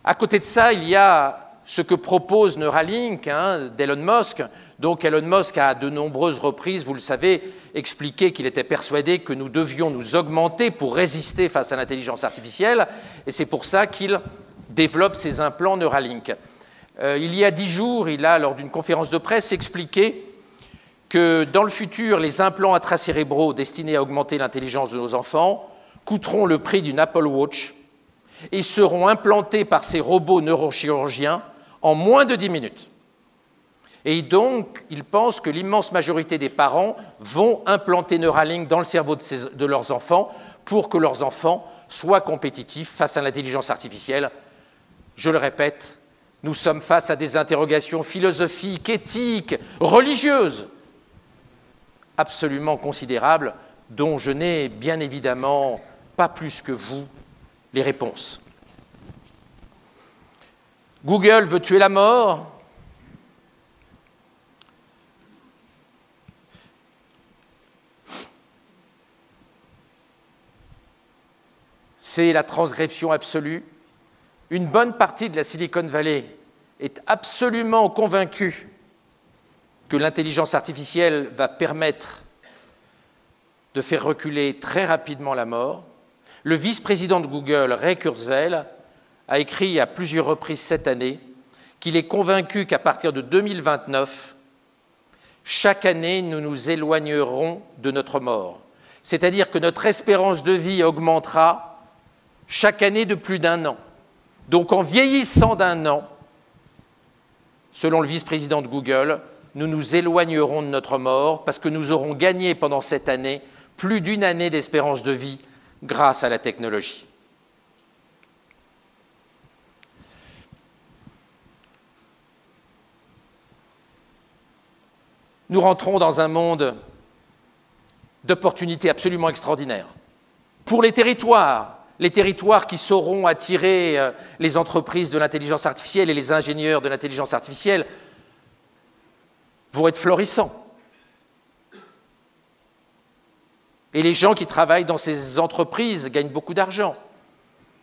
À côté de ça, il y a ce que propose Neuralink d'Elon Musk. Donc Elon Musk a à de nombreuses reprises, vous le savez, expliqué qu'il était persuadé que nous devions nous augmenter pour résister face à l'intelligence artificielle, et c'est pour ça qu'il développe ces implants Neuralink. Il y a 10 jours, il a, lors d'une conférence de presse, expliqué que dans le futur, les implants intracérébraux destinés à augmenter l'intelligence de nos enfants coûteront le prix d'une Apple Watch et seront implantés par ces robots neurochirurgiens en moins de 10 minutes. Et donc, il pense que l'immense majorité des parents vont implanter Neuralink dans le cerveau de leurs enfants pour que leurs enfants soient compétitifs face à l'intelligence artificielle. Je le répète, nous sommes face à des interrogations philosophiques, éthiques, religieuses, absolument considérables, dont je n'ai bien évidemment pas plus que vous les réponses. Google veut tuer la mort. C'est la transgression absolue. Une bonne partie de la Silicon Valley est absolument convaincue que l'intelligence artificielle va permettre de faire reculer très rapidement la mort. Le vice-président de Google, Ray Kurzweil, a écrit à plusieurs reprises cette année qu'il est convaincu qu'à partir de 2029, chaque année, nous nous éloignerons de notre mort. C'est-à-dire que notre espérance de vie augmentera chaque année de plus d'1 an. Donc en vieillissant d'1 an, selon le vice-président de Google, nous nous éloignerons de notre mort parce que nous aurons gagné pendant cette année plus d'1 année d'espérance de vie grâce à la technologie. Nous rentrons dans un monde d'opportunités absolument extraordinaires. Pour les territoires qui sauront attirer les entreprises de l'intelligence artificielle et les ingénieurs de l'intelligence artificielle vont être florissants. Et les gens qui travaillent dans ces entreprises gagnent beaucoup d'argent.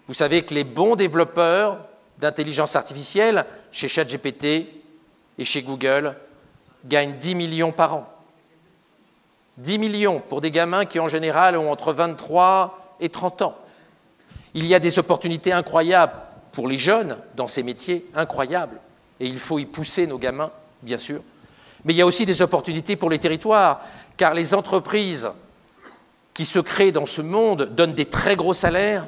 Vous savez que les bons développeurs d'intelligence artificielle, chez ChatGPT et chez Google, gagnent 10 millions par an. 10 millions pour des gamins qui, en général, ont entre 23 et 30 ans. Il y a des opportunités incroyables pour les jeunes dans ces métiers, incroyables. Et il faut y pousser nos gamins, bien sûr. Mais il y a aussi des opportunités pour les territoires, car les entreprises qui se créent dans ce monde donnent des très gros salaires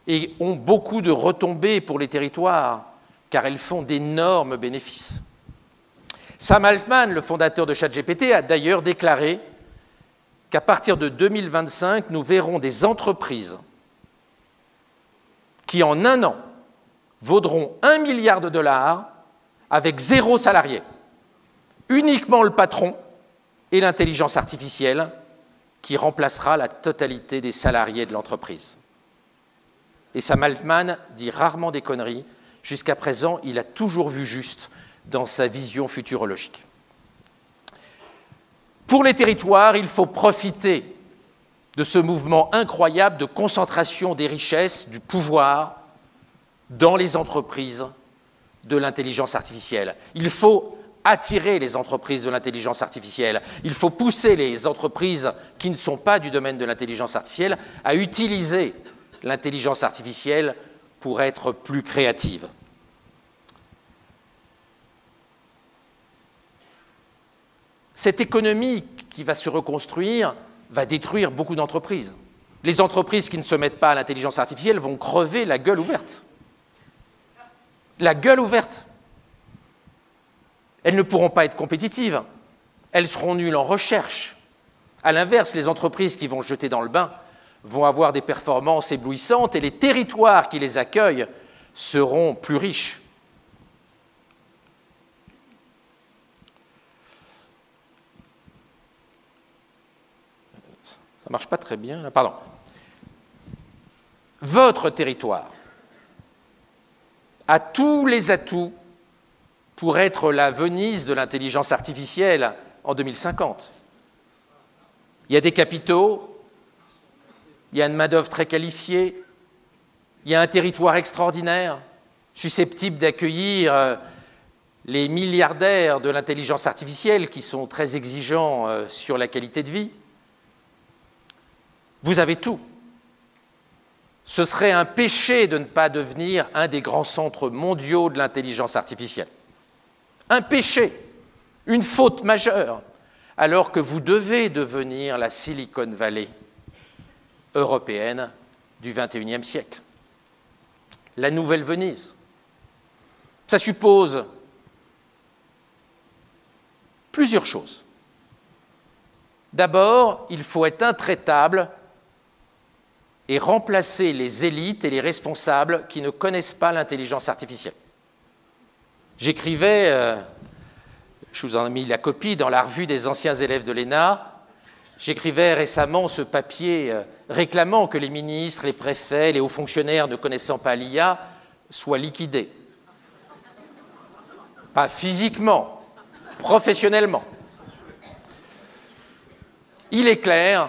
et ont beaucoup de retombées pour les territoires, car elles font d'énormes bénéfices. Sam Altman, le fondateur de ChatGPT, a d'ailleurs déclaré qu'à partir de 2025, nous verrons des entreprises qui, en 1 an, vaudront $1 milliard avec 0 salarié. Uniquement le patron et l'intelligence artificielle qui remplacera la totalité des salariés de l'entreprise. Et Sam Altman dit rarement des conneries. Jusqu'à présent, il a toujours vu juste dans sa vision futurologique. Pour les territoires, il faut profiter de ce mouvement incroyable de concentration des richesses, du pouvoir dans les entreprises de l'intelligence artificielle. Il faut attirer les entreprises de l'intelligence artificielle. Il faut pousser les entreprises qui ne sont pas du domaine de l'intelligence artificielle à utiliser l'intelligence artificielle pour être plus créatives. Cette économie qui va se reconstruire va détruire beaucoup d'entreprises. Les entreprises qui ne se mettent pas à l'intelligence artificielle vont crever la gueule ouverte. la gueule ouverte. Elles ne pourront pas être compétitives. Elles seront nulles en recherche. À l'inverse, les entreprises qui vont se jeter dans le bain vont avoir des performances éblouissantes et les territoires qui les accueillent seront plus riches. Ça ne marche pas très bien, là. Pardon. Votre territoire a tous les atouts pour être la Venise de l'intelligence artificielle en 2050. Il y a des capitaux, il y a une main-d'œuvre très qualifiée, il y a un territoire extraordinaire, susceptible d'accueillir les milliardaires de l'intelligence artificielle qui sont très exigeants sur la qualité de vie. Vous avez tout. Ce serait un péché de ne pas devenir un des grands centres mondiaux de l'intelligence artificielle. Un péché, une faute majeure, alors que vous devez devenir la Silicon Valley européenne du XXIe siècle. La nouvelle Venise. Ça suppose plusieurs choses. D'abord, il faut être intraitable et remplacer les élites et les responsables qui ne connaissent pas l'intelligence artificielle. J'écrivais, je vous en ai mis la copie, dans la revue des anciens élèves de l'ENA, j'écrivais récemment ce papier réclamant que les ministres, les préfets, les hauts fonctionnaires ne connaissant pas l'IA soient liquidés. Pas physiquement, professionnellement. Il est clair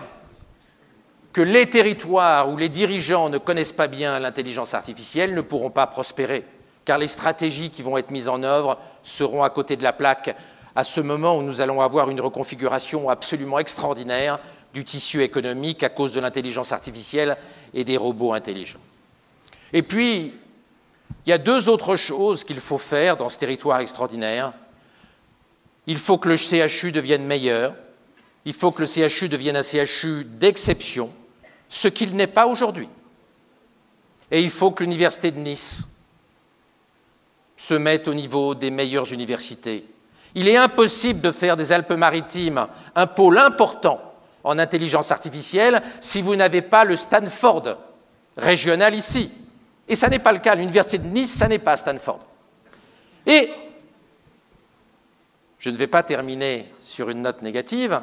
que les territoires où les dirigeants ne connaissent pas bien l'intelligence artificielle ne pourront pas prospérer, car les stratégies qui vont être mises en œuvre seront à côté de la plaque à ce moment où nous allons avoir une reconfiguration absolument extraordinaire du tissu économique à cause de l'intelligence artificielle et des robots intelligents. Et puis, il y a deux autres choses qu'il faut faire dans ce territoire extraordinaire. Il faut que le CHU devienne meilleur, il faut que le CHU devienne un CHU d'exception, ce qu'il n'est pas aujourd'hui. Et il faut que l'université de Nice se mette au niveau des meilleures universités. Il est impossible de faire des Alpes-Maritimes un pôle important en intelligence artificielle si vous n'avez pas le Stanford régional ici. Et ça n'est pas le cas. L'université de Nice, ça n'est pas Stanford. Et je ne vais pas terminer sur une note négative.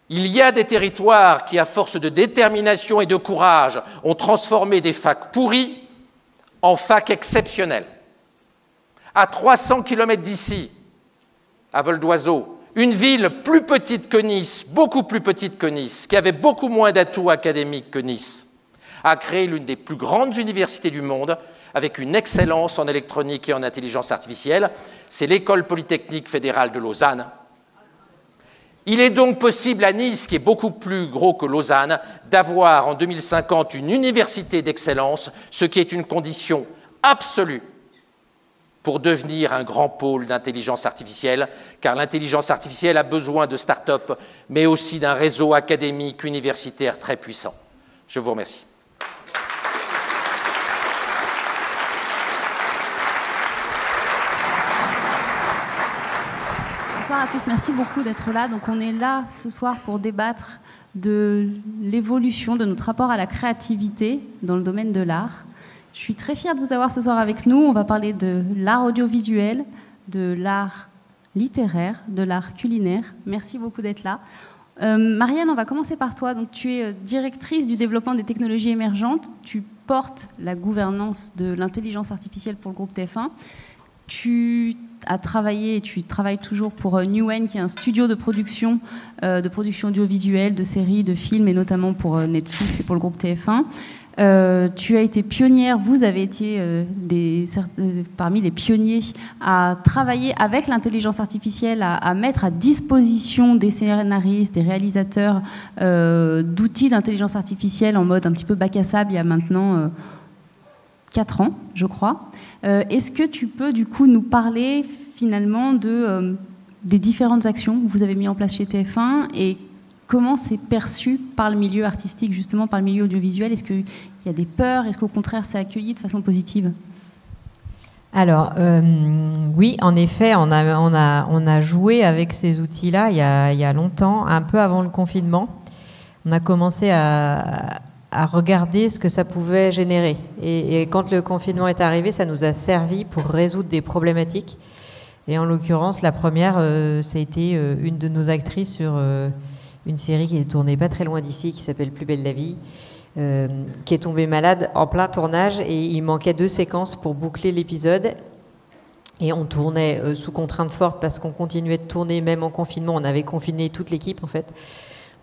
Il y a des territoires qui, à force de détermination et de courage, ont transformé des facs pourris en facs exceptionnels. À 300 km d'ici, à vol d'oiseau, une ville plus petite que Nice, beaucoup plus petite que Nice, qui avait beaucoup moins d'atouts académiques que Nice, a créé l'une des plus grandes universités du monde, avec une excellence en électronique et en intelligence artificielle. C'est l'École polytechnique fédérale de Lausanne. Il est donc possible à Nice, qui est beaucoup plus gros que Lausanne, d'avoir en 2050 une université d'excellence, ce qui est une condition absolue pour devenir un grand pôle d'intelligence artificielle, car l'intelligence artificielle a besoin de start-up, mais aussi d'un réseau académique universitaire très puissant. Je vous remercie. Bonsoir à tous, merci beaucoup d'être là. Donc on est là ce soir pour débattre de l'évolution de notre rapport à la créativité dans le domaine de l'art. Je suis très fière de vous avoir ce soir avec nous. On va parler de l'art audiovisuel, de l'art littéraire, de l'art culinaire. Merci beaucoup d'être là. Marianne, on va commencer par toi. Donc, tu es directrice du développement des technologies émergentes. Tu portes la gouvernance de l'intelligence artificielle pour le groupe TF1. Tu as travaillé et tu travailles toujours pour Newen, qui est un studio de production audiovisuelle, de séries, de films, et notamment pour Netflix et pour le groupe TF1. Tu as été pionnière, vous avez été parmi les pionniers à travailler avec l'intelligence artificielle, à mettre à disposition des scénaristes, des réalisateurs d'outils d'intelligence artificielle en mode un petit peu bac à sable il y a maintenant 4 ans, je crois. Est-ce que tu peux du coup nous parler finalement des différentes actions que vous avez mises en place chez TF1 et comment c'est perçu par le milieu artistique, justement par le milieu audiovisuel? Est-ce qu'il y a des peurs? Est-ce qu'au contraire c'est accueilli de façon positive? Alors, oui, en effet, on a joué avec ces outils-là il y a longtemps, un peu avant le confinement. On a commencé à regarder ce que ça pouvait générer. Et quand le confinement est arrivé, ça nous a servi pour résoudre des problématiques. Et en l'occurrence, la première, ça a été une de nos actrices sur une série qui est tournée pas très loin d'ici, qui s'appelle Plus belle la vie, qui est tombée malade en plein tournage et il manquait 2 séquences pour boucler l'épisode. Et on tournait sous contrainte forte parce qu'on continuait de tourner même en confinement. On avait confiné toute l'équipe en fait.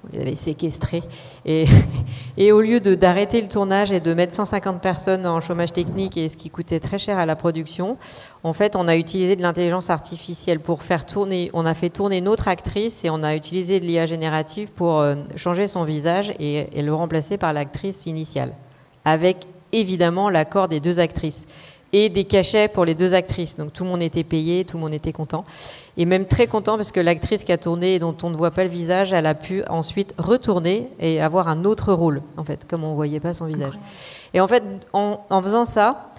On les avait séquestrés. Et au lieu d'arrêter le tournage et de mettre 150 personnes en chômage technique, et ce qui coûtait très cher à la production, en fait, on a utilisé de l'intelligence artificielle pour faire tourner. On a fait tourner notre actrice et on a utilisé de l'IA générative pour changer son visage et le remplacer par l'actrice initiale, avec évidemment l'accord des 2 actrices. Et des cachets pour les 2 actrices. Donc tout le monde était payé, tout le monde était content. Et même très content parce que l'actrice qui a tourné et dont on ne voit pas le visage, elle a pu ensuite retourner et avoir un autre rôle, en fait, comme on ne voyait pas son visage. Et en fait, en faisant ça,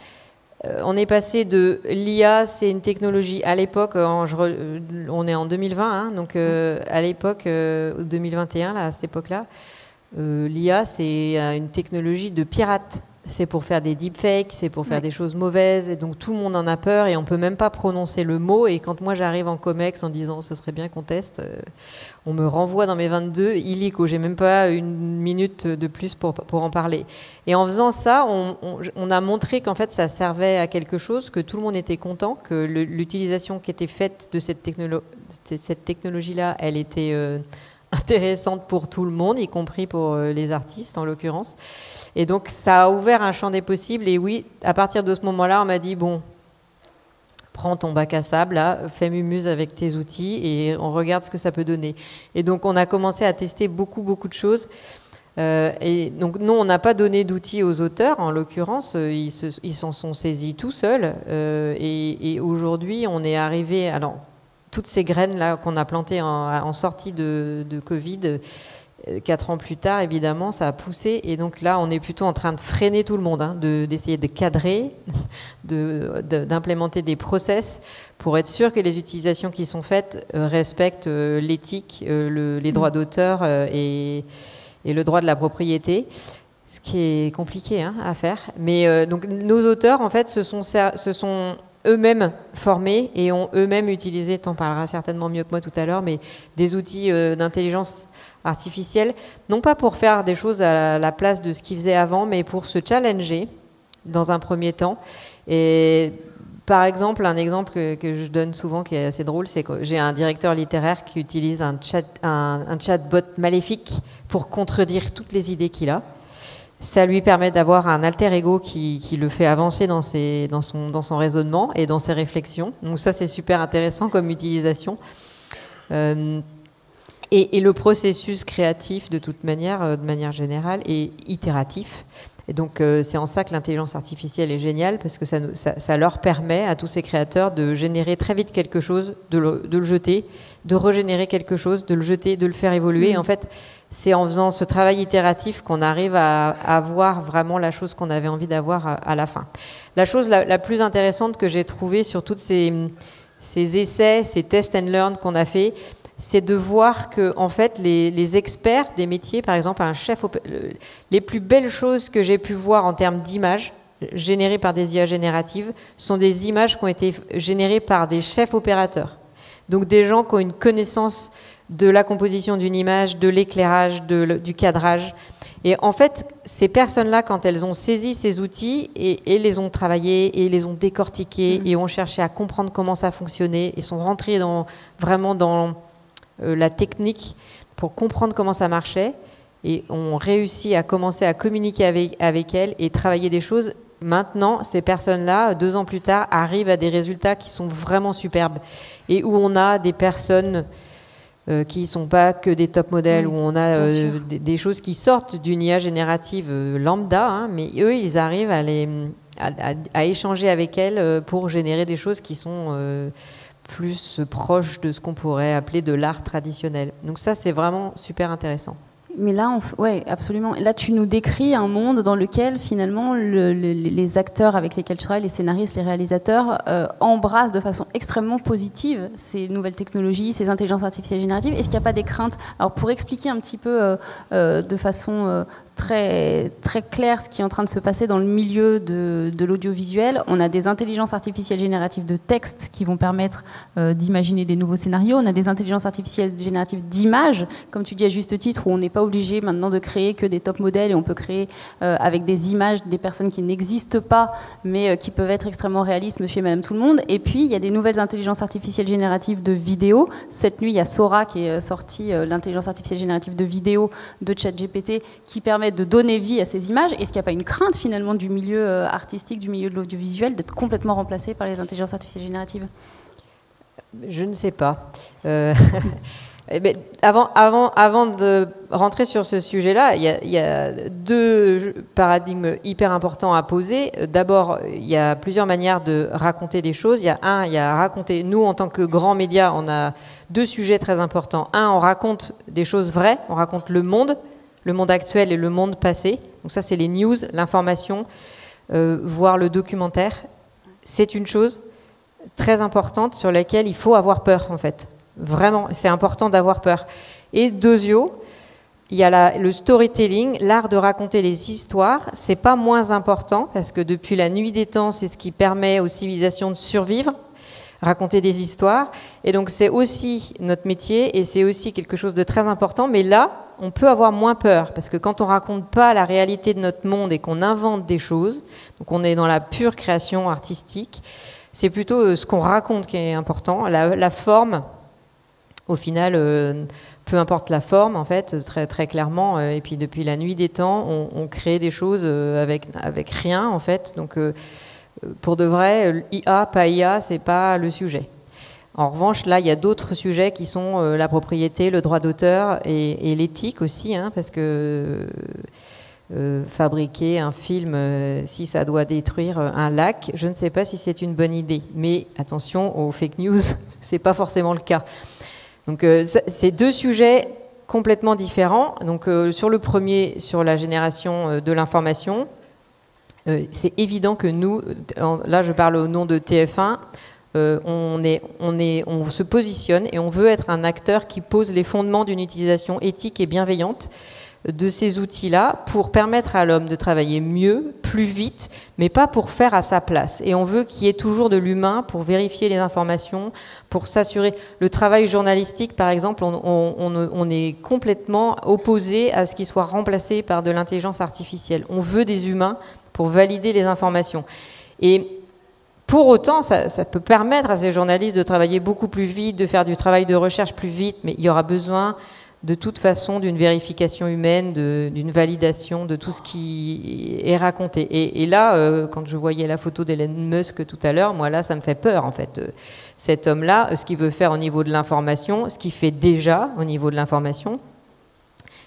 on est passé de l'IA, c'est une technologie, à l'époque, on est en 2020, hein, donc à l'époque, 2021, là, à cette époque-là, l'IA, c'est une technologie de pirate. C'est pour faire des deepfakes, c'est pour faire des choses mauvaises, et donc tout le monde en a peur et on peut même pas prononcer le mot. Et quand moi j'arrive en Comex en disant ce serait bien qu'on teste, on me renvoie dans mes 22 illico. J'ai même pas une minute de plus pour en parler. Et en faisant ça, on a montré qu'en fait ça servait à quelque chose, que tout le monde était content, que l'utilisation qui était faite de cette technologie-là, elle était intéressante pour tout le monde, y compris pour les artistes en l'occurrence. Et donc ça a ouvert un champ des possibles. Et oui, à partir de ce moment-là, on m'a dit bon, prends ton bac à sable, là, fais mumuse avec tes outils et on regarde ce que ça peut donner. Et donc on a commencé à tester beaucoup de choses. Et donc nous, on n'a pas donné d'outils aux auteurs, en l'occurrence, ils s'en sont saisis tout seuls. Et aujourd'hui, on est arrivé. Alors toutes ces graines là qu'on a plantées en sortie de Covid. 4 ans plus tard, évidemment, ça a poussé. Et donc là, on est plutôt en train de freiner tout le monde, hein, d'essayer de cadrer, d'implémenter des process pour être sûr que les utilisations qui sont faites respectent l'éthique, les droits d'auteur et le droit de la propriété. Ce qui est compliqué à faire. Mais donc nos auteurs, en fait, se sont eux-mêmes formés et ont eux-mêmes utilisé, tu en parleras certainement mieux que moi tout à l'heure, mais des outils d'intelligence artificielle, non pas pour faire des choses à la place de ce qu'ils faisaient avant, mais pour se challenger dans un premier temps. Et par exemple, un exemple que je donne souvent qui est assez drôle, c'est que j'ai un directeur littéraire qui utilise un chatbot maléfique pour contredire toutes les idées qu'il a. Ça lui permet d'avoir un alter ego qui le fait avancer dans son raisonnement et dans ses réflexions. Donc ça, c'est super intéressant comme utilisation. Et le processus créatif, de toute manière, de manière générale, est itératif. Et donc, c'est en ça que l'intelligence artificielle est géniale, parce que ça leur permet à tous ces créateurs de générer très vite quelque chose, de le jeter, de régénérer quelque chose, de le jeter, de le faire évoluer. Et en fait, c'est en faisant ce travail itératif qu'on arrive à avoir vraiment la chose qu'on avait envie d'avoir à la fin. La chose la plus intéressante que j'ai trouvée sur tous ces essais, ces test and learn qu'on a fait, c'est de voir que, en fait, les experts des métiers, par exemple, un chef, les plus belles choses que j'ai pu voir en termes d'images générées par des IA génératives sont des images qui ont été générées par des chefs opérateurs. Donc des gens qui ont une connaissance de la composition d'une image, de l'éclairage, du cadrage. Et en fait, ces personnes-là, quand elles ont saisi ces outils et les ont travaillés et les ont décortiqués et ont cherché à comprendre comment ça fonctionnait et sont rentrées vraiment dans la technique pour comprendre comment ça marchait et ont réussi à commencer à communiquer avec elles et travailler des choses. Maintenant, ces personnes-là, 2 ans plus tard, arrivent à des résultats qui sont vraiment superbes et où on a des personnes qui ne sont pas que des top modèles, où on a des choses qui sortent d'une IA générative lambda, mais eux, ils arrivent à échanger avec elles pour générer des choses qui sont plus proche de ce qu'on pourrait appeler de l'art traditionnel. Donc ça, c'est vraiment super intéressant. Mais là, ouais, absolument. Là, tu nous décris un monde dans lequel, finalement, les acteurs avec lesquels tu travailles, les scénaristes, les réalisateurs, embrassent de façon extrêmement positive ces nouvelles technologies, ces intelligences artificielles génératives. Est-ce qu'il n'y a pas des craintes? Alors, pour expliquer un petit peu de façon très, très claire ce qui est en train de se passer dans le milieu de l'audiovisuel, on a des intelligences artificielles génératives de texte qui vont permettre d'imaginer des nouveaux scénarios. On a des intelligences artificielles génératives d'images, comme tu dis à juste titre, où on n'est pas obligé maintenant de créer que des top modèles et on peut créer avec des images des personnes qui n'existent pas mais qui peuvent être extrêmement réalistes, monsieur et madame tout le monde. Et puis il y a des nouvelles intelligences artificielles génératives de vidéo. Cette nuit il y a Sora qui est sorti, l'intelligence artificielle générative de vidéo de ChatGPT, qui permet de donner vie à ces images. Est-ce qu'il n'y a pas une crainte finalement du milieu artistique, du milieu de l'audiovisuel, d'être complètement remplacé par les intelligences artificielles génératives? Je ne sais pas. Avant de rentrer sur ce sujet-là, il y a deux paradigmes hyper importants à poser. D'abord, il y a plusieurs manières de raconter des choses. Il y a raconter. Nous, en tant que grands médias, on a deux sujets très importants. On raconte des choses vraies. On raconte le monde actuel et le monde passé. Donc ça, c'est les news, l'information, voire le documentaire. C'est une chose très importante sur laquelle il faut avoir peur, en fait. Vraiment, c'est important d'avoir peur. Et deuxièmement, il y a le storytelling, l'art de raconter les histoires. C'est pas moins important parce que depuis la nuit des temps, c'est ce qui permet aux civilisations de survivre, raconter des histoires. Et donc c'est aussi notre métier et c'est aussi quelque chose de très important. Mais là, on peut avoir moins peur parce que quand on raconte pas la réalité de notre monde et qu'on invente des choses, donc on est dans la pure création artistique. C'est plutôt ce qu'on raconte qui est important, la forme. Au final, peu importe la forme, en fait, très, très clairement. Et puis, depuis la nuit des temps, on crée des choses avec rien, en fait. Donc, pour de vrai, IA, pas IA, c'est pas le sujet. En revanche, là, il y a d'autres sujets qui sont la propriété, le droit d'auteur et l'éthique aussi, hein, parce que fabriquer un film, si ça doit détruire un lac, je ne sais pas si c'est une bonne idée. Mais attention aux fake news, c'est pas forcément le cas. Donc c'est deux sujets complètement différents. Donc sur le premier, sur la génération de l'information, c'est évident que nous, là je parle au nom de TF1, on se positionne et on veut être un acteur qui pose les fondements d'une utilisation éthique et bienveillante de ces outils-là pour permettre à l'homme de travailler mieux, plus vite, mais pas pour faire à sa place. Et on veut qu'il y ait toujours de l'humain pour vérifier les informations, pour s'assurer. Le travail journalistique, par exemple, on est complètement opposé à ce qu'il soit remplacé par de l'intelligence artificielle. On veut des humains pour valider les informations. Et pour autant, ça peut permettre à ces journalistes de travailler beaucoup plus vite, de faire du travail de recherche plus vite, mais il y aura besoin de toute façon d'une vérification humaine, d'une validation de tout ce qui est raconté. Et là, quand je voyais la photo d'Elon Musk tout à l'heure, moi là, ça me fait peur en fait. Cet homme-là, ce qu'il veut faire au niveau de l'information, ce qu'il fait déjà au niveau de l'information,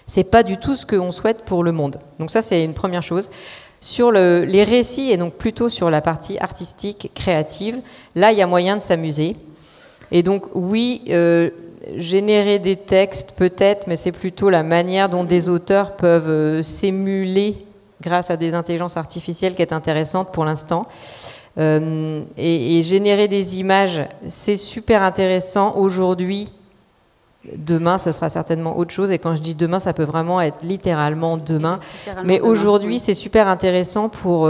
c'est pas du tout ce qu'on souhaite pour le monde. Donc ça, c'est une première chose. Sur les récits, et donc plutôt sur la partie artistique, créative, là, il y a moyen de s'amuser. Et donc, oui, générer des textes peut-être, mais c'est plutôt la manière dont des auteurs peuvent s'émuler grâce à des intelligences artificielles qui est intéressante pour l'instant. Et générer des images, c'est super intéressant aujourd'hui. Demain, ce sera certainement autre chose. Et quand je dis demain, ça peut vraiment être littéralement demain. Mais aujourd'hui, c'est super intéressant pour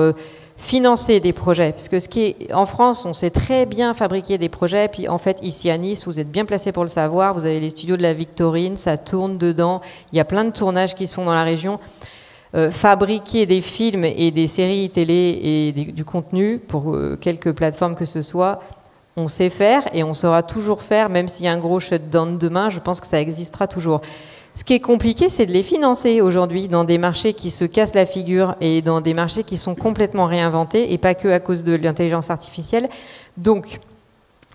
financer des projets. Parce que en France, on sait très bien fabriquer des projets. Puis en fait, ici à Nice, vous êtes bien placé pour le savoir. Vous avez les studios de la Victorine, ça tourne dedans. Il y a plein de tournages qui se font dans la région. Fabriquer des films et des séries télé et du contenu pour quelques plateformes que ce soit, on sait faire et on saura toujours faire, même s'il y a un gros shutdown demain, je pense que ça existera toujours. Ce qui est compliqué, c'est de les financer aujourd'hui dans des marchés qui se cassent la figure et dans des marchés qui sont complètement réinventés et pas que à cause de l'intelligence artificielle. Donc,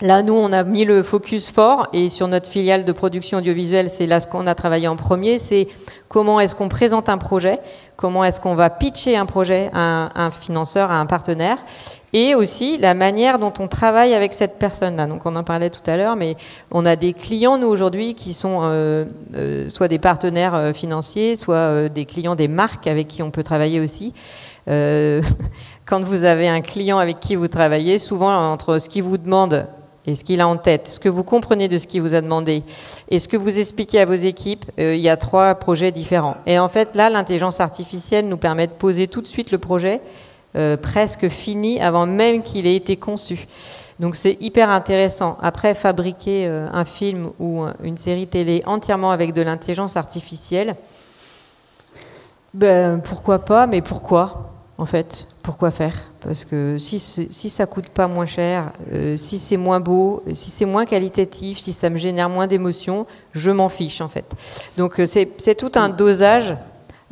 là, nous, on a mis le focus fort et sur notre filiale de production audiovisuelle, c'est là ce qu'on a travaillé en premier, c'est comment est-ce qu'on présente un projet, comment est-ce qu'on va pitcher un projet à un financeur, à un partenaire, et aussi la manière dont on travaille avec cette personne-là. Donc on en parlait tout à l'heure, mais on a des clients, nous, aujourd'hui, qui sont soit des partenaires financiers, soit des clients des marques avec qui on peut travailler aussi. Quand vous avez un client avec qui vous travaillez, souvent, entre ce qu'il vous demande et ce qu'il a en tête, ce que vous comprenez de ce qu'il vous a demandé et ce que vous expliquez à vos équipes, il y a 3 projets différents. Et en fait, là, l'intelligence artificielle nous permet de poser tout de suite le projet presque fini avant même qu'il ait été conçu. Donc c'est hyper intéressant. Après, fabriquer un film ou une série télé entièrement avec de l'intelligence artificielle, ben, pourquoi pas, mais pourquoi en fait? Pourquoi faire? Parce que si ça coûte pas moins cher, si c'est moins beau, si c'est moins qualitatif, si ça me génère moins d'émotions, je m'en fiche en fait. Donc c'est tout un dosage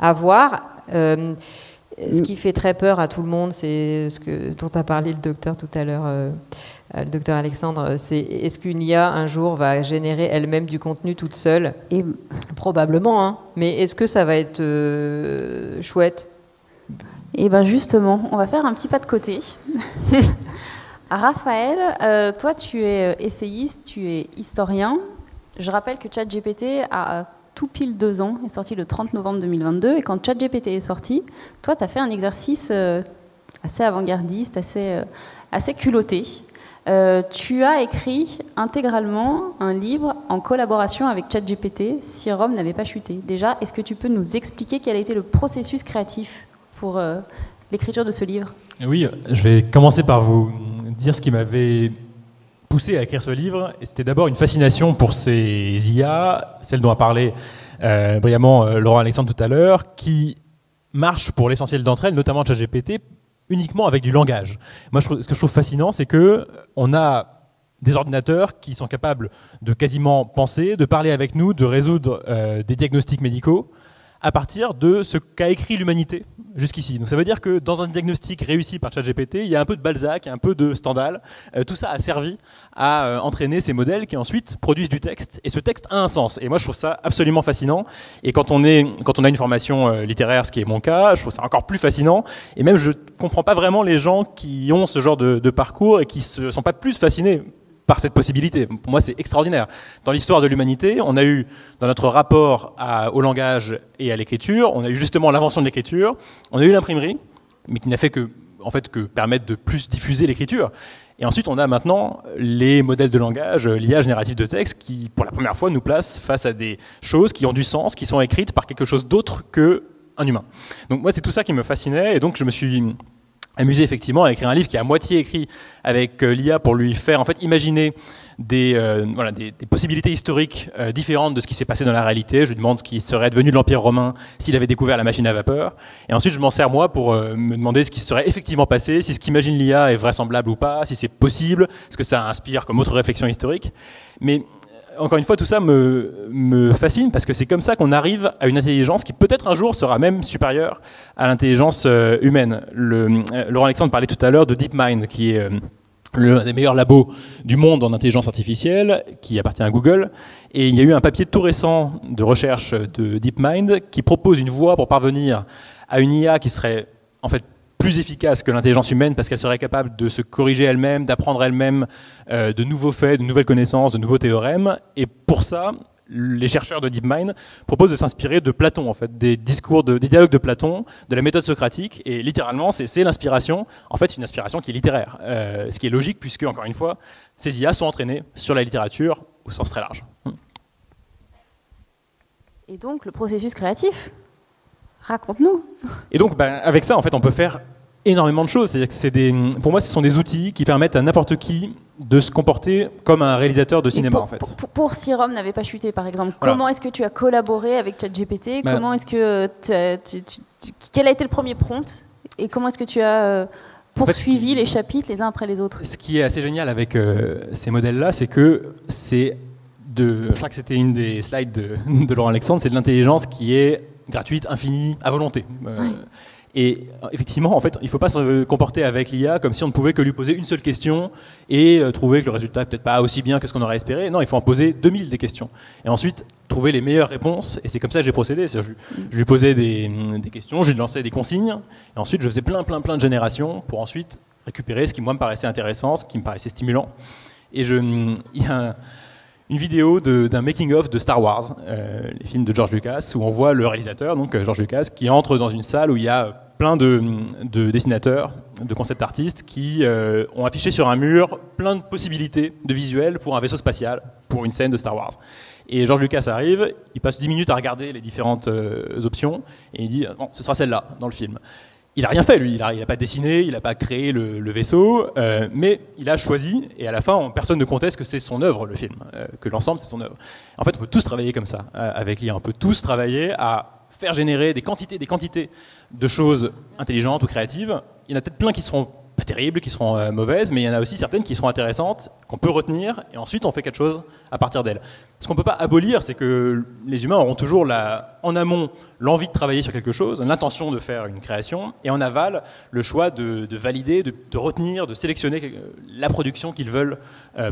à voir. Ce qui fait très peur à tout le monde, c'est ce dont a parlé le docteur tout à l'heure, le docteur Alexandre, c'est est-ce qu'une IA un jour va générer elle-même du contenu toute seule? Et probablement, hein. Mais est-ce que ça va être chouette? Et bien justement, on va faire un petit pas de côté. Raphaël, toi tu es essayiste, tu es historien. Je rappelle que ChatGPT a tout pile 2 ans, est sorti le 30 novembre 2022. Et quand ChatGPT est sorti, toi tu as fait un exercice assez avant-gardiste, assez culotté. Tu as écrit intégralement un livre en collaboration avec ChatGPT, si Rome n'avait pas chuté. Déjà, est-ce que tu peux nous expliquer quel a été le processus créatif pour l'écriture de ce livre? Oui, je vais commencer par vous dire ce qui m'avait poussé à écrire ce livre. Et c'était d'abord une fascination pour ces IA, celle dont a parlé brillamment Laurent Alexandre tout à l'heure, qui marchent pour l'essentiel d'entre elles, notamment ChatGPT, uniquement avec du langage. Moi, ce que je trouve fascinant, c'est qu'on a des ordinateurs qui sont capables de quasiment penser, de parler avec nous, de résoudre des diagnostics médicaux à partir de ce qu'a écrit l'humanité jusqu'ici. Donc ça veut dire que dans un diagnostic réussi par ChatGPT, il y a un peu de Balzac, un peu de Stendhal. Tout ça a servi à entraîner ces modèles qui ensuite produisent du texte. Et ce texte a un sens. Et moi, je trouve ça absolument fascinant. Et quand on a une formation littéraire, ce qui est mon cas, je trouve ça encore plus fascinant. Et même, je ne comprends pas vraiment les gens qui ont ce genre de parcours et qui ne sont pas plus fascinés par cette possibilité. Pour moi, c'est extraordinaire. Dans l'histoire de l'humanité, on a eu, dans notre rapport au langage et à l'écriture, on a eu justement l'invention de l'écriture, on a eu l'imprimerie, mais qui n'a fait que permettre de plus diffuser l'écriture. Et ensuite, on a maintenant les modèles de langage, l'IA générative de texte, qui, pour la première fois, nous place face à des choses qui ont du sens, qui sont écrites par quelque chose d'autre qu'un humain. Donc moi, c'est tout ça qui me fascinait, et donc je me suis amusé effectivement à écrire un livre qui est à moitié écrit avec l'IA pour lui faire en fait imaginer des possibilités historiques différentes de ce qui s'est passé dans la réalité. Je lui demande ce qui serait devenu de l'Empire romain s'il avait découvert la machine à vapeur. Et ensuite, je m'en sers moi pour me demander ce qui serait effectivement passé, si ce qu'imagine l'IA est vraisemblable ou pas, si c'est possible, ce que ça inspire comme autre réflexion historique. Mais encore une fois, tout ça me fascine parce que c'est comme ça qu'on arrive à une intelligence qui peut-être un jour sera même supérieure à l'intelligence humaine. Laurent Alexandre parlait tout à l'heure de DeepMind, qui est l'un des meilleurs labos du monde en intelligence artificielle, qui appartient à Google. Et il y a eu un papier tout récent de recherche de DeepMind qui propose une voie pour parvenir à une IA qui serait en fait plus efficace que l'intelligence humaine parce qu'elle serait capable de se corriger elle-même, d'apprendre elle-même de nouveaux faits, de nouvelles connaissances, de nouveaux théorèmes. Et pour ça, les chercheurs de DeepMind proposent de s'inspirer de Platon, en fait, des dialogues de Platon, de la méthode socratique. Et littéralement, c'est l'inspiration. En fait, c'est une inspiration qui est littéraire. Ce qui est logique puisque, encore une fois, ces IA sont entraînées sur la littérature au sens très large. Et donc, le processus créatif, raconte-nous. Et donc, avec ça, en fait, on peut faire énormément de choses. C'est-à-dire que pour moi, ce sont des outils qui permettent à n'importe qui de se comporter comme un réalisateur de cinéma, en fait. Pour Si Rome n'avait pas chuté, par exemple, voilà. Comment est-ce que tu as collaboré avec ChatGPT? Comment est-ce que quel a été le premier prompt? Et comment est-ce que tu as poursuivi les chapitres les uns après les autres? Ce qui est assez génial avec ces modèles-là, c'est que je crois que c'était une des slides de Laurent Alexandre, c'est de l'intelligence qui est gratuite, infinie, à volonté. Oui. Et effectivement, en fait, il ne faut pas se comporter avec l'IA comme si on ne pouvait que lui poser une seule question et trouver que le résultat n'est peut-être pas aussi bien que ce qu'on aurait espéré. Non, il faut en poser 2000 des questions. Et ensuite, trouver les meilleures réponses. Et c'est comme ça que j'ai procédé. Je lui posais des questions, je lui lançais des consignes. Et ensuite, je faisais plein de générations pour ensuite récupéré ce qui moi me paraissait intéressant, ce qui me paraissait stimulant. Et il y a une vidéo d'un making-of de Star Wars, les films de George Lucas, où on voit le réalisateur, donc George Lucas, qui entre dans une salle où il y a plein de dessinateurs, de concept artistes qui ont affiché sur un mur plein de possibilités de visuels pour un vaisseau spatial, pour une scène de Star Wars. Et George Lucas arrive, il passe 10 minutes à regarder les différentes options, et il dit « Bon, ce sera celle-là dans le film ». Il n'a rien fait, lui, il n'a pas dessiné, il n'a pas créé le vaisseau, mais il a choisi, et à la fin, personne ne conteste que c'est son œuvre, le film, que l'ensemble, c'est son œuvre. En fait, on peut tous travailler comme ça, avec l'IA, on peut tous travailler à faire générer des quantités de choses intelligentes ou créatives. Il y en a peut-être plein qui seront pas terribles, qui seront mauvaises, mais il y en a aussi certaines qui seront intéressantes, qu'on peut retenir, et ensuite on fait quelque chose à partir d'elles. Ce qu'on ne peut pas abolir, c'est que les humains auront toujours en amont l'envie de travailler sur quelque chose, l'intention de faire une création, et en aval le choix de valider, de retenir, de sélectionner la production qu'ils veulent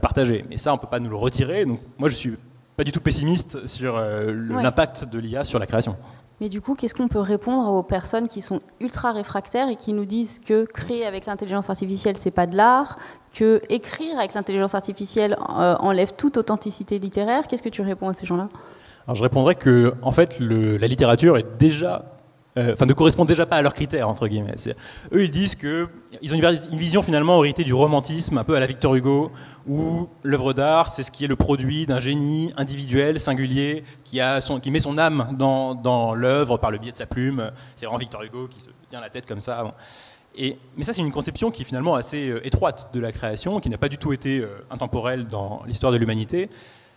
partager. Et ça, on ne peut pas nous le retirer. Donc moi, je ne suis pas du tout pessimiste sur l'impact de l'IA sur la création. Mais du coup, qu'est-ce qu'on peut répondre aux personnes qui sont ultra réfractaires et qui nous disent que créer avec l'intelligence artificielle, c'est pas de l'art, que écrire avec l'intelligence artificielle enlève toute authenticité littéraire? Qu'est-ce que tu réponds à ces gens-là? Alors je répondrais que, en fait, la littérature est déjà, ne correspond déjà pas à leurs critères, entre guillemets. Eux, ils disent qu'ils ont une vision finalement héritée du romantisme, un peu à la Victor Hugo, où l'œuvre d'art, c'est ce qui est le produit d'un génie individuel, singulier, qui met son âme dans l'œuvre par le biais de sa plume. C'est vraiment Victor Hugo qui se tient la tête comme ça. Bon. Mais ça, c'est une conception qui est finalement assez étroite de la création, qui n'a pas du tout été intemporelle dans l'histoire de l'humanité.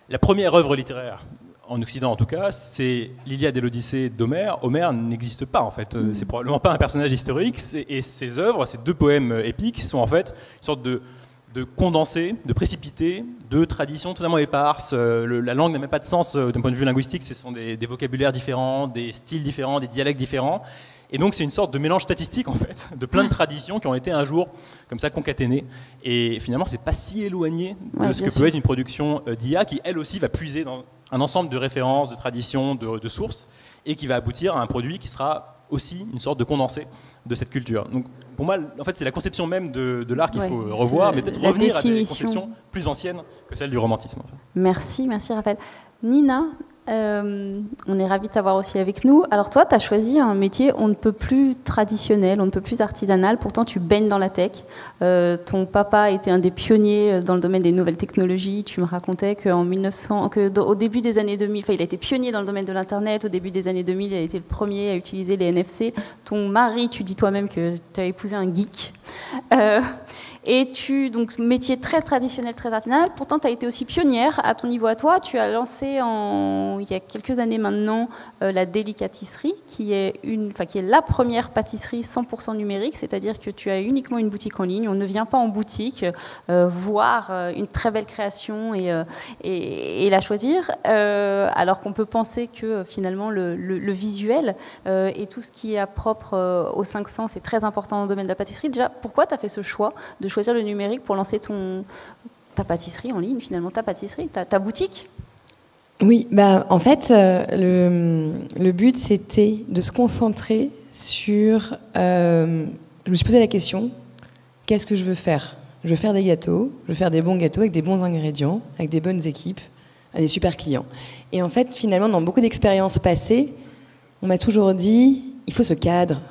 La première œuvre littéraire, en Occident en tout cas, c'est l'Iliade et l'Odyssée d'Homère. Homère n'existe pas en fait, c'est probablement pas un personnage historique, et ses œuvres, ces deux poèmes épiques, sont en fait une sorte de condensé, de précipité, de traditions totalement éparses. La langue n'a même pas de sens d'un point de vue linguistique, ce sont des vocabulaires différents, des styles différents, des dialectes différents. Et donc c'est une sorte de mélange statistique en fait, de plein de traditions qui ont été un jour comme ça concaténées. Et finalement c'est pas si éloigné de ce que peut être une production d'IA qui elle aussi va puiser dans un ensemble de références, de traditions, de sources, et qui va aboutir à un produit qui sera aussi une sorte de condensé de cette culture. Donc pour moi, en fait, c'est la conception même de l'art qu'il faut revoir, mais peut-être revenir à des conceptions plus anciennes que celles du romantisme. En fait. Merci Raphaël. Nina, on est ravis de t'avoir aussi avec nous. Alors toi, tu as choisi un métier on ne peut plus traditionnel, on ne peut plus artisanal, pourtant tu baignes dans la tech. Ton papa était un des pionniers dans le domaine des nouvelles technologies. Tu me racontais qu'au début des années 2000, il a été pionnier dans le domaine de l'Internet. Au début des années 2000, il a été le premier à utiliser les NFC. Ton mari, tu dis toi-même que tu as épousé un geek. Et donc métier très traditionnel, très artisanal. Pourtant, tu as été aussi pionnière à ton niveau à toi. Tu as lancé il y a quelques années maintenant la Délicatisserie, qui est la première pâtisserie 100% numérique, c'est-à-dire que tu as uniquement une boutique en ligne. On ne vient pas en boutique voir une très belle création et la choisir, alors qu'on peut penser que finalement le visuel et tout ce qui est propre aux 5 sens est très important dans le domaine de la pâtisserie. Déjà, pourquoi tu as fait ce choix de choisir le numérique pour lancer ta pâtisserie en ligne, finalement, ta boutique? Oui, en fait, le but, c'était de se concentrer sur... je me suis posé la question, qu'est-ce que je veux faire? Je veux faire des gâteaux, je veux faire des bons gâteaux avec des bons ingrédients, avec des bonnes équipes, avec des super clients. Et en fait, finalement, dans beaucoup d'expériences passées, on m'a toujours dit... Il faut ce cadre,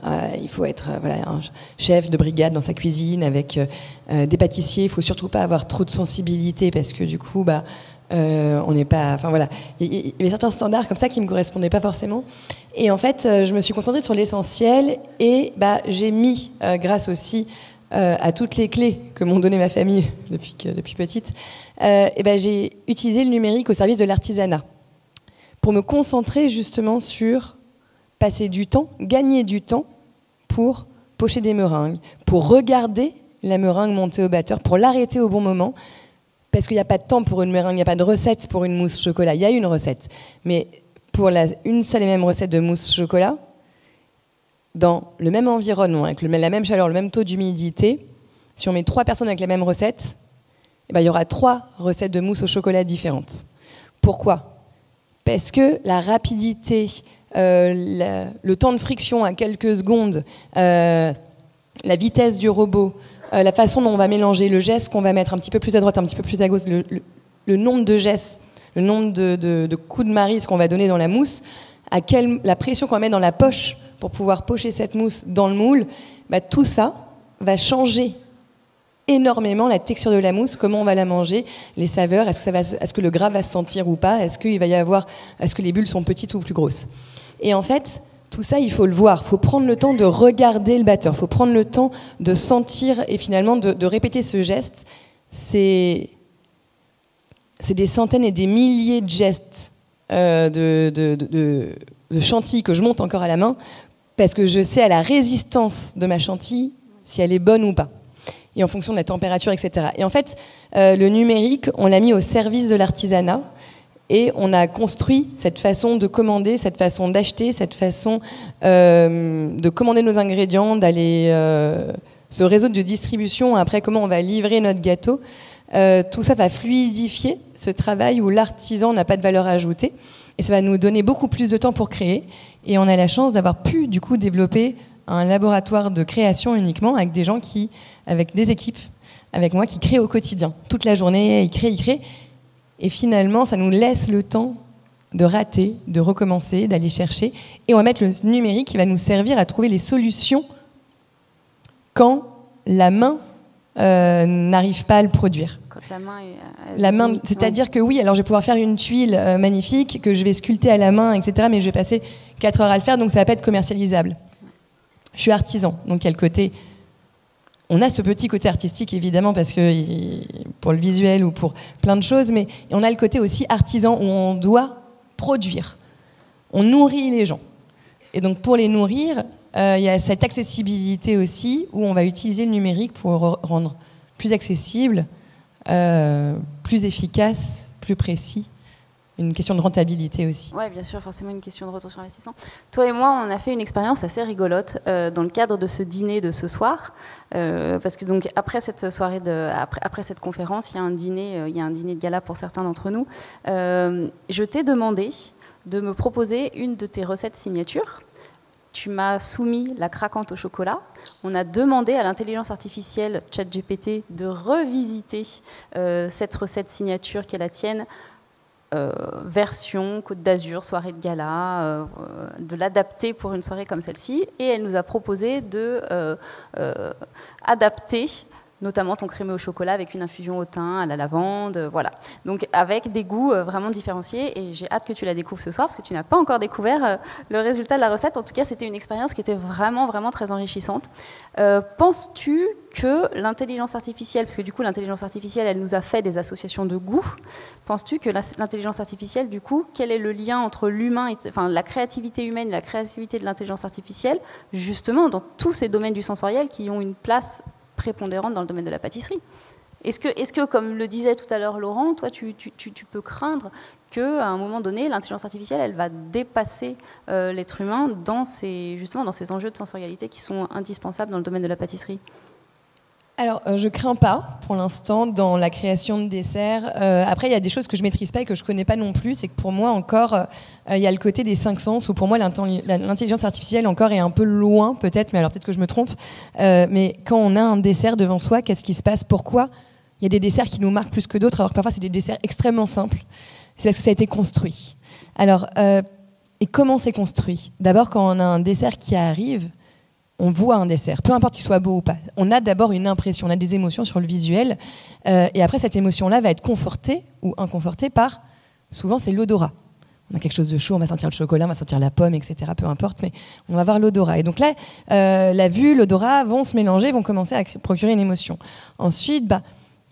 il faut être un chef de brigade dans sa cuisine avec des pâtissiers. Il ne faut surtout pas avoir trop de sensibilité parce que du coup, on n'est pas... Enfin voilà, il y avait certains standards comme ça qui ne me correspondaient pas forcément. Et en fait, je me suis concentrée sur l'essentiel et j'ai mis, grâce aussi à toutes les clés que m'ont donné ma famille depuis petite, j'ai utilisé le numérique au service de l'artisanat pour me concentrer justement sur... passer du temps, gagner du temps pour pocher des meringues, pour regarder la meringue monter au batteur, pour l'arrêter au bon moment, parce qu'il n'y a pas de temps pour une meringue, il n'y a pas de recette pour une mousse chocolat. Il y a une recette, mais pour une seule et même recette de mousse chocolat, dans le même environnement, avec la même chaleur, le même taux d'humidité, si on met 3 personnes avec la même recette, il y aura 3 recettes de mousse au chocolat différentes. Pourquoi? Parce que la rapidité... le temps de friction à quelques secondes, la vitesse du robot, la façon dont on va mélanger, le geste qu'on va mettre un petit peu plus à droite, un petit peu plus à gauche, le nombre de gestes, le nombre de coups de marise qu'on va donner dans la mousse, la pression qu'on va mettre dans la poche pour pouvoir pocher cette mousse dans le moule, tout ça va changer énormément la texture de la mousse, comment on va la manger, les saveurs, est-ce que le gras va se sentir ou pas, est-ce que les bulles sont petites ou plus grosses. Et en fait, tout ça, il faut le voir, il faut prendre le temps de regarder le batteur, il faut prendre le temps de sentir et finalement de répéter ce geste. C'est des centaines et des milliers de gestes de chantilly que je monte encore à la main parce que je sais à la résistance de ma chantilly si elle est bonne ou pas. Et en fonction de la température, etc. Et en fait, le numérique, on l'a mis au service de l'artisanat et on a construit cette façon de commander, cette façon d'acheter, cette façon de commander nos ingrédients, d'aller ce réseau de distribution, après comment on va livrer notre gâteau. Tout ça va fluidifier ce travail où l'artisan n'a pas de valeur ajoutée et ça va nous donner beaucoup plus de temps pour créer. Et on a la chance d'avoir pu du coup développer un laboratoire de création uniquement avec des gens avec des équipes, avec moi, qui créent au quotidien. Toute la journée, ils créent. Et finalement, ça nous laisse le temps de rater, de recommencer, d'aller chercher. Et on va mettre le numérique qui va nous servir à trouver les solutions quand la main n'arrive pas à le produire. Quand la main est... c'est-à-dire que oui, alors je vais pouvoir faire une tuile magnifique, que je vais sculpter à la main, etc., mais je vais passer 4 heures à le faire, donc ça ne va pas être commercialisable. Je suis artisan, donc il y a le côté... On a ce petit côté artistique, évidemment, parce que pour le visuel ou pour plein de choses, mais on a le côté aussi artisan, où on doit produire. On nourrit les gens. Et donc, pour les nourrir, il y a cette accessibilité aussi, où on va utiliser le numérique pour rendre plus accessible, plus efficace, plus précis. Une question de rentabilité aussi. Oui, bien sûr, forcément une question de retour sur investissement. Toi et moi, on a fait une expérience assez rigolote dans le cadre de ce dîner de ce soir, parce que donc après cette soirée, après cette conférence, il y a un dîner de gala pour certains d'entre nous. Je t'ai demandé de me proposer une de tes recettes signature. Tu m'as soumis la craquante au chocolat. On a demandé à l'intelligence artificielle ChatGPT de revisiter cette recette signature qui est la tienne. Version Côte d'Azur, soirée de gala, de l'adapter pour une soirée comme celle-ci. Et elle nous a proposé de adapter notamment ton crémeux au chocolat avec une infusion au thym, à la lavande, voilà. Donc avec des goûts vraiment différenciés et j'ai hâte que tu la découvres ce soir parce que tu n'as pas encore découvert le résultat de la recette. En tout cas, c'était une expérience qui était vraiment, vraiment très enrichissante. Penses-tu que l'intelligence artificielle, parce que du coup l'intelligence artificielle, elle nous a fait des associations de goût, penses-tu que l'intelligence artificielle, du coup, quel est le lien entre l'humain, enfin la créativité humaine et la créativité de l'intelligence artificielle, justement dans tous ces domaines du sensoriel qui ont une place prépondérante dans le domaine de la pâtisserie. Est-ce que, comme le disait tout à l'heure Laurent, toi, tu peux craindre qu'à un moment donné, l'intelligence artificielle, elle va dépasser l'être humain justement dans ces enjeux de sensorialité qui sont indispensables dans le domaine de la pâtisserie ? Alors, je crains pas, pour l'instant, dans la création de desserts. Après, il y a des choses que je maîtrise pas et que je connais pas non plus. C'est que pour moi, encore, il y a le côté des 5 sens, où pour moi, l'intelligence artificielle, encore, est un peu loin, peut-être, mais alors peut-être que je me trompe. Mais quand on a un dessert devant soi, qu'est-ce qui se passe ? Pourquoi il y a des desserts qui nous marquent plus que d'autres, alors que parfois, c'est des desserts extrêmement simples ? C'est parce que ça a été construit. Alors, et comment c'est construit ? D'abord, quand on a un dessert qui arrive, on voit un dessert, peu importe qu'il soit beau ou pas. On a d'abord une impression, on a des émotions sur le visuel, et après cette émotion-là va être confortée ou inconfortée par, souvent c'est l'odorat. On a quelque chose de chaud, on va sentir le chocolat, on va sentir la pomme, etc. Peu importe, mais on va voir l'odorat. Et donc là, la vue, l'odorat vont se mélanger, vont commencer à procurer une émotion. Ensuite,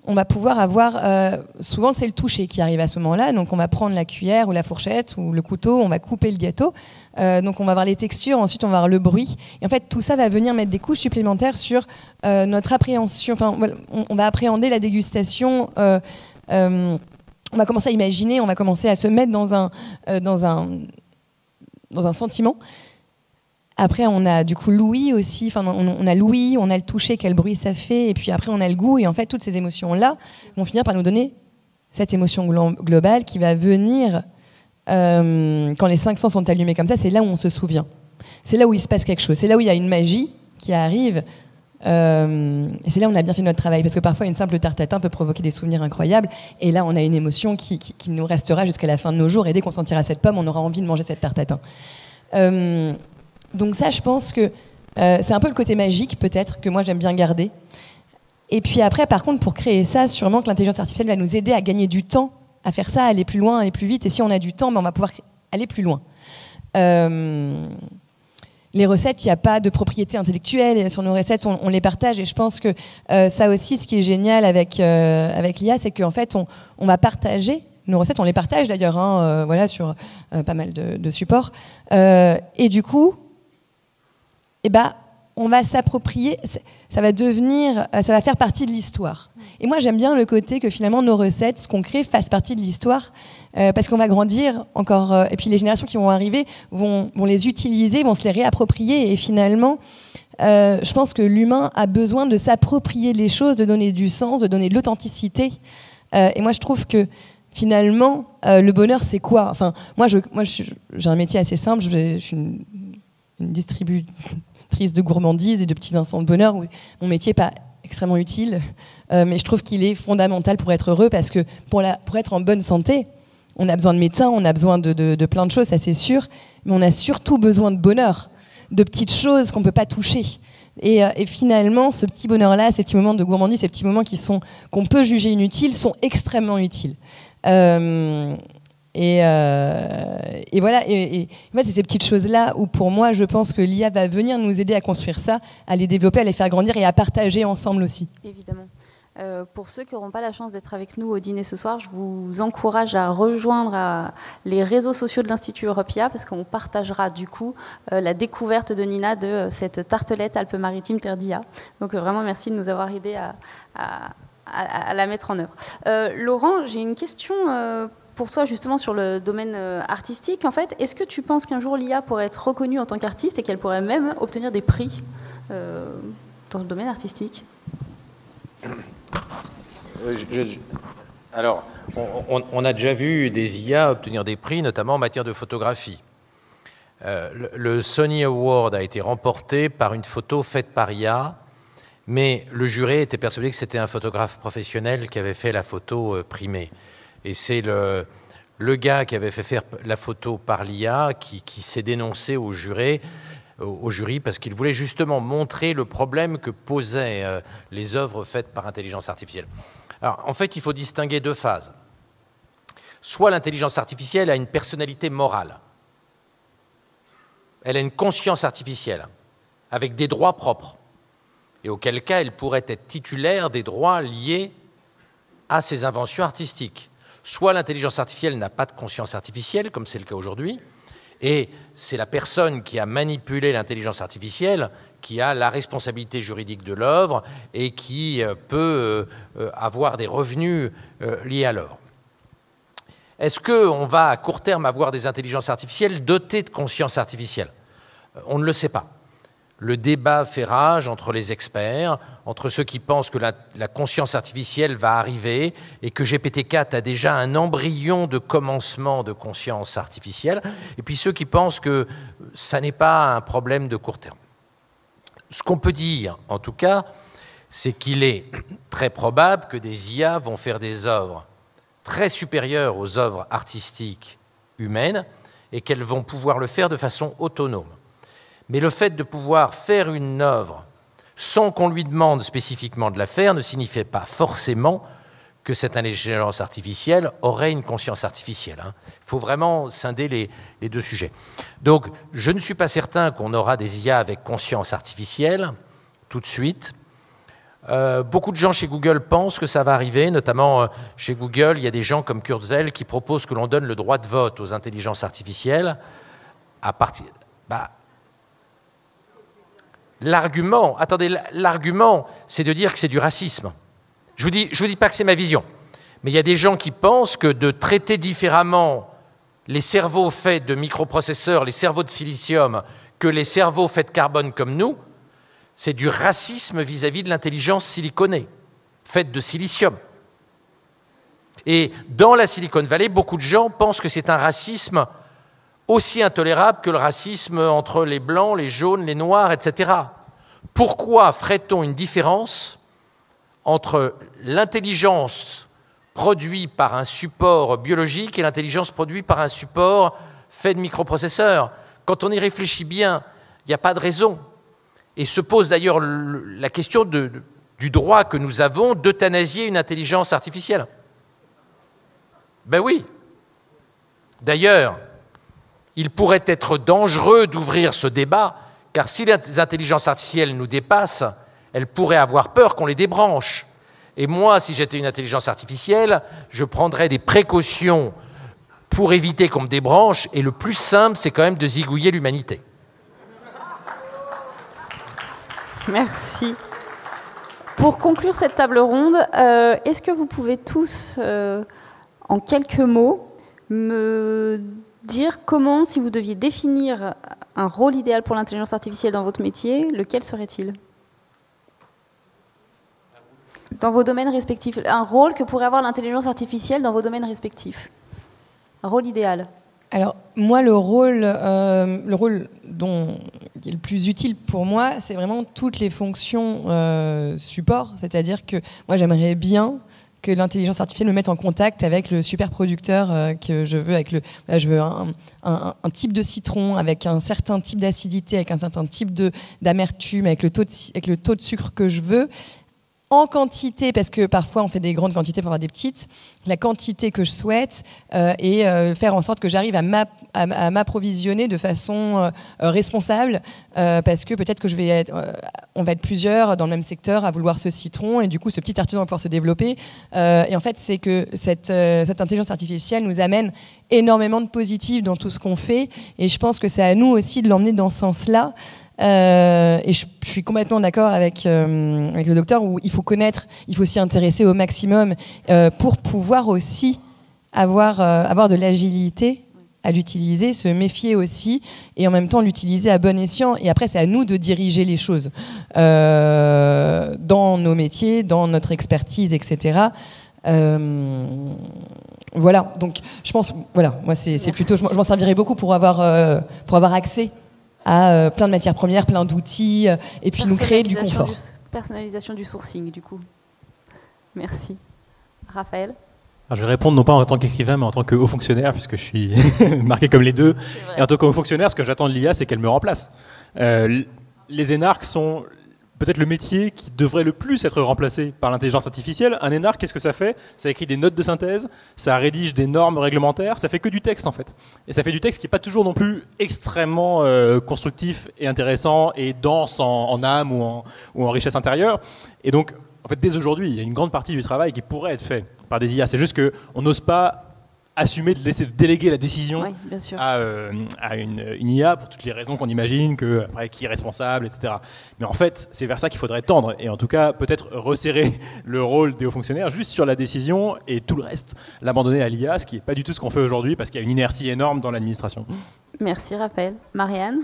on va pouvoir avoir, souvent c'est le toucher qui arrive à ce moment-là, donc on va prendre la cuillère ou la fourchette ou le couteau, on va couper le gâteau, donc on va voir les textures, ensuite on va voir le bruit, et en fait tout ça va venir mettre des couches supplémentaires sur notre appréhension, enfin on va appréhender la dégustation, on va commencer à imaginer, on va commencer à se mettre dans un sentiment. Après, on a du coup l'ouïe aussi, enfin, on a l'ouïe, on a le toucher, quel bruit ça fait, et puis après on a le goût, et en fait toutes ces émotions-là vont finir par nous donner cette émotion globale qui va venir, quand les 5 sens sont allumés comme ça, c'est là où on se souvient. C'est là où il se passe quelque chose, c'est là où il y a une magie qui arrive, Et c'est là où on a bien fait notre travail, parce que parfois une simple tarte tatin peut provoquer des souvenirs incroyables, et là on a une émotion qui nous restera jusqu'à la fin de nos jours, et dès qu'on sentira cette pomme, on aura envie de manger cette tarte tatin. Donc ça, je pense que c'est un peu le côté magique, peut-être, que moi j'aime bien garder. Et puis après, par contre, pour créer ça, sûrement que l'intelligence artificielle va nous aider à gagner du temps, à faire ça, à aller plus loin, aller plus vite, et si on a du temps, on va pouvoir aller plus loin. Les recettes, il n'y a pas de propriété intellectuelle. Sur nos recettes, on les partage. Et je pense que ça aussi, ce qui est génial avec l'IA, c'est qu'en fait, on va partager nos recettes. On les partage d'ailleurs voilà, sur pas mal de supports. Et du coup, on va s'approprier, ça va faire partie de l'histoire. Et moi, j'aime bien le côté que finalement, nos recettes, ce qu'on crée, fassent partie de l'histoire, parce qu'on va grandir encore, et puis les générations qui vont arriver vont les utiliser, vont se les réapproprier, et finalement, je pense que l'humain a besoin de s'approprier les choses, de donner du sens, de donner de l'authenticité. Et moi, je trouve que finalement, le bonheur, c'est quoi? Enfin, moi, j'ai un métier assez simple, je suis une distributrice de gourmandises et de petits instants de bonheur, où mon métier n'est pas extrêmement utile, mais je trouve qu'il est fondamental pour être heureux, parce que pour être en bonne santé, on a besoin de médecins, on a besoin de plein de choses, ça c'est sûr, mais on a surtout besoin de bonheur, de petites choses qu'on ne peut pas toucher. Et finalement, ce petit bonheur-là, ces petits moments de gourmandise, ces petits moments qu'on peut juger inutiles, sont extrêmement utiles. Et voilà, et en fait, c'est ces petites choses-là où, pour moi, je pense que l'IA va venir nous aider à construire ça, à les développer, à les faire grandir et à partager ensemble aussi. Évidemment. Pour ceux qui n'auront pas la chance d'être avec nous au dîner ce soir, je vous encourage à rejoindre les réseaux sociaux de l'Institut Europia, parce qu'on partagera du coup la découverte de Nina de cette tartelette Alpes-Maritimes Terre d'IA. Donc vraiment, merci de nous avoir aidés à la mettre en œuvre. Laurent, j'ai une question pour toi justement sur le domaine artistique. En fait, est-ce que tu penses qu'un jour l'IA pourrait être reconnue en tant qu'artiste et qu'elle pourrait même obtenir des prix dans le domaine artistique ? Alors, on a déjà vu des IA obtenir des prix, notamment en matière de photographie. Le Sony Award a été remporté par une photo faite par IA, mais le jury était persuadé que c'était un photographe professionnel qui avait fait la photo primée. Et c'est le gars qui avait fait faire la photo par l'IA qui s'est dénoncé au jury parce qu'il voulait justement montrer le problème que posaient les œuvres faites par intelligence artificielle. Alors, en fait, il faut distinguer deux phases. Soit l'intelligence artificielle a une personnalité morale. Elle a une conscience artificielle, avec des droits propres, et auquel cas elle pourrait être titulaire des droits liés à ses inventions artistiques. Soit l'intelligence artificielle n'a pas de conscience artificielle, comme c'est le cas aujourd'hui, et c'est la personne qui a manipulé l'intelligence artificielle qui a la responsabilité juridique de l'œuvre et qui peut avoir des revenus liés à l'œuvre. Est-ce qu'on va à court terme avoir des intelligences artificielles dotées de conscience artificielle? On ne le sait pas. Le débat fait rage entre les experts, entre ceux qui pensent que la conscience artificielle va arriver et que GPT-4 a déjà un embryon de commencement de conscience artificielle, et puis ceux qui pensent que ça n'est pas un problème de court terme. Ce qu'on peut dire, en tout cas, c'est qu'il est très probable que des IA vont faire des œuvres très supérieures aux œuvres artistiques humaines et qu'elles vont pouvoir le faire de façon autonome. Mais le fait de pouvoir faire une œuvre sans qu'on lui demande spécifiquement de la faire ne signifie pas forcément que cette intelligence artificielle aurait une conscience artificielle. Il faut vraiment scinder les deux sujets. Donc, je ne suis pas certain qu'on aura des IA avec conscience artificielle tout de suite. Beaucoup de gens chez Google pensent que ça va arriver, notamment chez Google, il y a des gens comme Kurzweil qui proposent que l'on donne le droit de vote aux intelligences artificielles à partir... L'argument, c'est de dire que c'est du racisme. Je vous dis pas que c'est ma vision, mais il y a des gens qui pensent que de traiter différemment les cerveaux faits de microprocesseurs, les cerveaux de silicium, que les cerveaux faits de carbone comme nous, c'est du racisme vis-à-vis de l'intelligence siliconée, faite de silicium. Et dans la Silicon Valley, beaucoup de gens pensent que c'est un racisme aussi intolérable que le racisme entre les blancs, les jaunes, les noirs, etc. Pourquoi ferait-on une différence entre l'intelligence produite par un support biologique et l'intelligence produite par un support fait de microprocesseurs? Quand on y réfléchit bien, il n'y a pas de raison. Et se pose d'ailleurs la question du droit que nous avons d'euthanasier une intelligence artificielle. Ben oui. D'ailleurs, il pourrait être dangereux d'ouvrir ce débat, car si les intelligences artificielles nous dépassent, elles pourraient avoir peur qu'on les débranche. Et moi, si j'étais une intelligence artificielle, je prendrais des précautions pour éviter qu'on me débranche, et le plus simple, c'est quand même de zigouiller l'humanité. Merci. Pour conclure cette table ronde, est-ce que vous pouvez tous, en quelques mots, me dire comment, si vous deviez définir un rôle idéal pour l'intelligence artificielle dans votre métier, lequel serait-il? Dans vos domaines respectifs. Un rôle que pourrait avoir l'intelligence artificielle dans vos domaines respectifs. Un rôle idéal. Alors, moi, le rôle qui est le plus utile pour moi, c'est vraiment toutes les fonctions support. C'est-à-dire que moi, j'aimerais bien que l'intelligence artificielle me mette en contact avec le superproducteur que je veux. Je veux un type de citron avec un certain type d'acidité, avec un certain type d'amertume, avec le taux de sucre que je veux. En quantité, parce que parfois on fait des grandes quantités pour avoir des petites, la quantité que je souhaite et faire en sorte que j'arrive à m'approvisionner de façon responsable, parce que peut-être que on va être plusieurs dans le même secteur à vouloir ce citron, et du coup ce petit artisan va pouvoir se développer. Et en fait, c'est que cette intelligence artificielle nous amène énormément de positif dans tout ce qu'on fait, et je pense que c'est à nous aussi de l'emmener dans ce sens-là. Et je suis complètement d'accord avec le docteur, où il faut connaître, il faut s'y intéresser au maximum pour pouvoir aussi avoir de l'agilité à l'utiliser, se méfier aussi, et en même temps l'utiliser à bon escient. Et après, c'est à nous de diriger les choses dans nos métiers, dans notre expertise, etc. Voilà, donc je pense, voilà, moi c'est plutôt, je m'en servirais beaucoup pour avoir accès à plein de matières premières, plein d'outils, et puis nous créer du confort. Personnalisation du sourcing, du coup. Merci. Raphaël? Alors, je vais répondre non pas en tant qu'écrivain, mais en tant que haut fonctionnaire, puisque je suis marqué comme les deux. Et en tant que haut fonctionnaire, ce que j'attends de l'IA, c'est qu'elle me remplace. Les énarques sont peut-être le métier qui devrait le plus être remplacé par l'intelligence artificielle. Un énarque, qu'est-ce que ça fait? Ça écrit des notes de synthèse, ça rédige des normes réglementaires, ça fait que du texte en fait. Et ça fait du texte qui n'est pas toujours non plus extrêmement constructif et intéressant et dense en âme ou en richesse intérieure. Et donc, en fait, dès aujourd'hui, il y a une grande partie du travail qui pourrait être fait par des IA. C'est juste qu'on n'ose pas assumer de laisser déléguer la décision à une IA pour toutes les raisons qu'on imagine, après qui est responsable, etc. Mais en fait, c'est vers ça qu'il faudrait tendre, et en tout cas peut-être resserrer le rôle des hauts fonctionnaires juste sur la décision, et tout le reste l'abandonner à l'IA, ce qui n'est pas du tout ce qu'on fait aujourd'hui, parce qu'il y a une inertie énorme dans l'administration. Merci Raphaël. Marianne?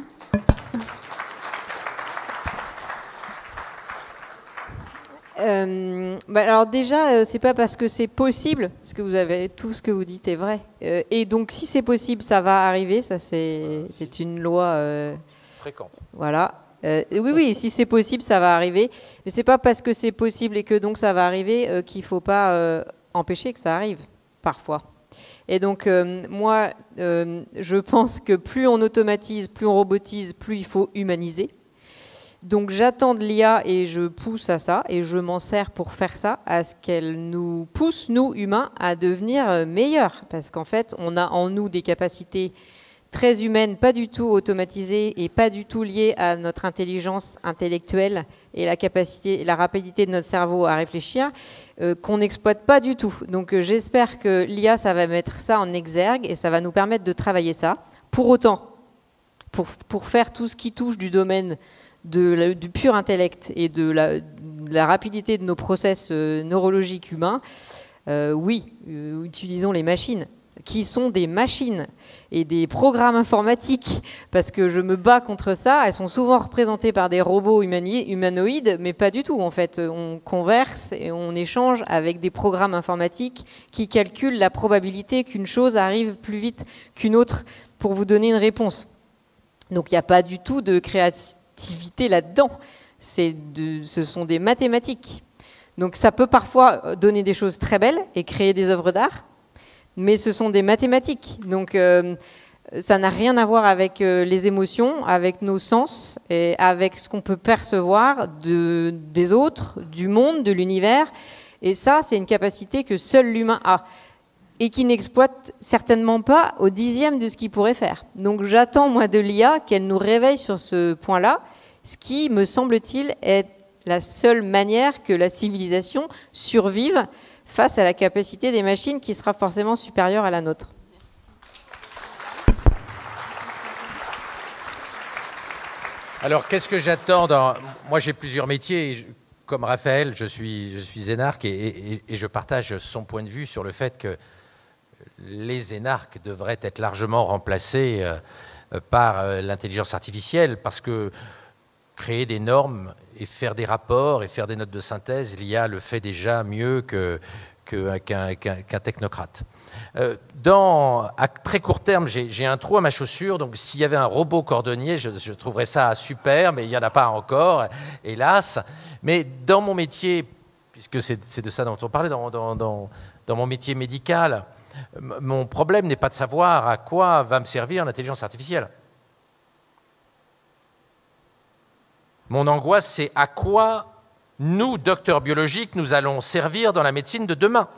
Alors déjà, c'est pas parce que c'est possible, parce que vous avez tout ce que vous dites est vrai. Et donc, si c'est possible, ça va arriver. Ça, c'est une loi fréquente. Voilà. Oui, si c'est possible, ça va arriver. Mais c'est pas parce que c'est possible et que donc ça va arriver qu'il faut pas empêcher que ça arrive parfois. Et donc, moi, je pense que plus on automatise, plus on robotise, plus il faut humaniser. Donc j'attends de l'IA et je pousse à ça, et je m'en sers pour faire ça, à ce qu'elle nous pousse, nous humains, à devenir meilleurs. Parce qu'en fait, on a en nous des capacités très humaines, pas du tout automatisées et pas du tout liées à notre intelligence intellectuelle et la capacité, la rapidité de notre cerveau à réfléchir, qu'on n'exploite pas du tout. Donc j'espère que l'IA, ça va mettre ça en exergue et ça va nous permettre de travailler ça. Pour autant, pour faire tout ce qui touche du domaine du pur intellect et de la rapidité de nos process neurologiques humains, utilisons les machines, qui sont des machines et des programmes informatiques, parce que je me bats contre ça. Elles sont souvent représentées par des robots humanoïdes, mais pas du tout. En fait, on converse et on échange avec des programmes informatiques qui calculent la probabilité qu'une chose arrive plus vite qu'une autre pour vous donner une réponse. Donc il n'y a pas du tout de créativité là-dedans. ce sont des mathématiques. Donc ça peut parfois donner des choses très belles et créer des œuvres d'art, mais ce sont des mathématiques. Donc ça n'a rien à voir avec les émotions, avec nos sens et avec ce qu'on peut percevoir des autres, du monde, de l'univers. Et ça, c'est une capacité que seul l'humain a et qui n'exploite certainement pas au 10e de ce qu'il pourrait faire. Donc j'attends, moi, de l'IA qu'elle nous réveille sur ce point-là, ce qui, me semble-t-il, est la seule manière que la civilisation survive face à la capacité des machines qui sera forcément supérieure à la nôtre. Alors, qu'est-ce que j'attends dans... Moi, j'ai plusieurs métiers. Comme Raphaël, je suis énarque et je partage son point de vue sur le fait que les énarques devraient être largement remplacés par l'intelligence artificielle parce que créer des normes et faire des rapports et faire des notes de synthèse, l'IA le fait déjà mieux qu'un technocrate. À très court terme, j'ai un trou à ma chaussure, donc s'il y avait un robot cordonnier, je trouverais ça super, mais il n'y en a pas encore, hélas. Mais dans mon métier, puisque c'est de ça dont on parlait, dans mon métier médical, mon problème n'est pas de savoir à quoi va me servir l'intelligence artificielle. Mon angoisse, c'est à quoi nous, docteurs biologiques, nous allons servir dans la médecine de demain.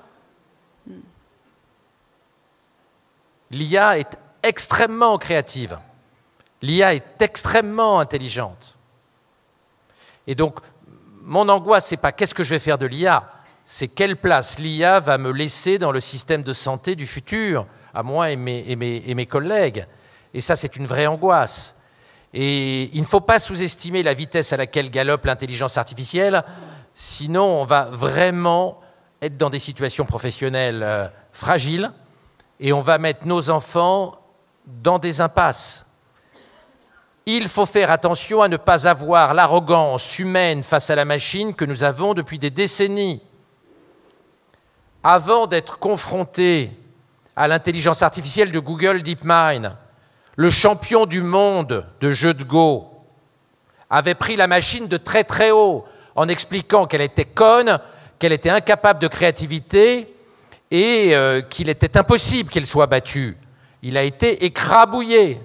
L'IA est extrêmement créative. L'IA est extrêmement intelligente. Et donc, mon angoisse, ce n'est pas qu'est-ce que je vais faire de l'IA, c'est quelle place l'IA va me laisser dans le système de santé du futur, à moi et mes collègues. Et ça, c'est une vraie angoisse. Et il ne faut pas sous-estimer la vitesse à laquelle galope l'intelligence artificielle, sinon on va vraiment être dans des situations professionnelles fragiles et on va mettre nos enfants dans des impasses. Il faut faire attention à ne pas avoir l'arrogance humaine face à la machine que nous avons depuis des décennies. Avant d'être confronté à l'intelligence artificielle de Google DeepMind, le champion du monde de jeu de Go avait pris la machine de très très haut en expliquant qu'elle était conne, qu'elle était incapable de créativité et qu'il était impossible qu'elle soit battue. Il a été écrabouillé.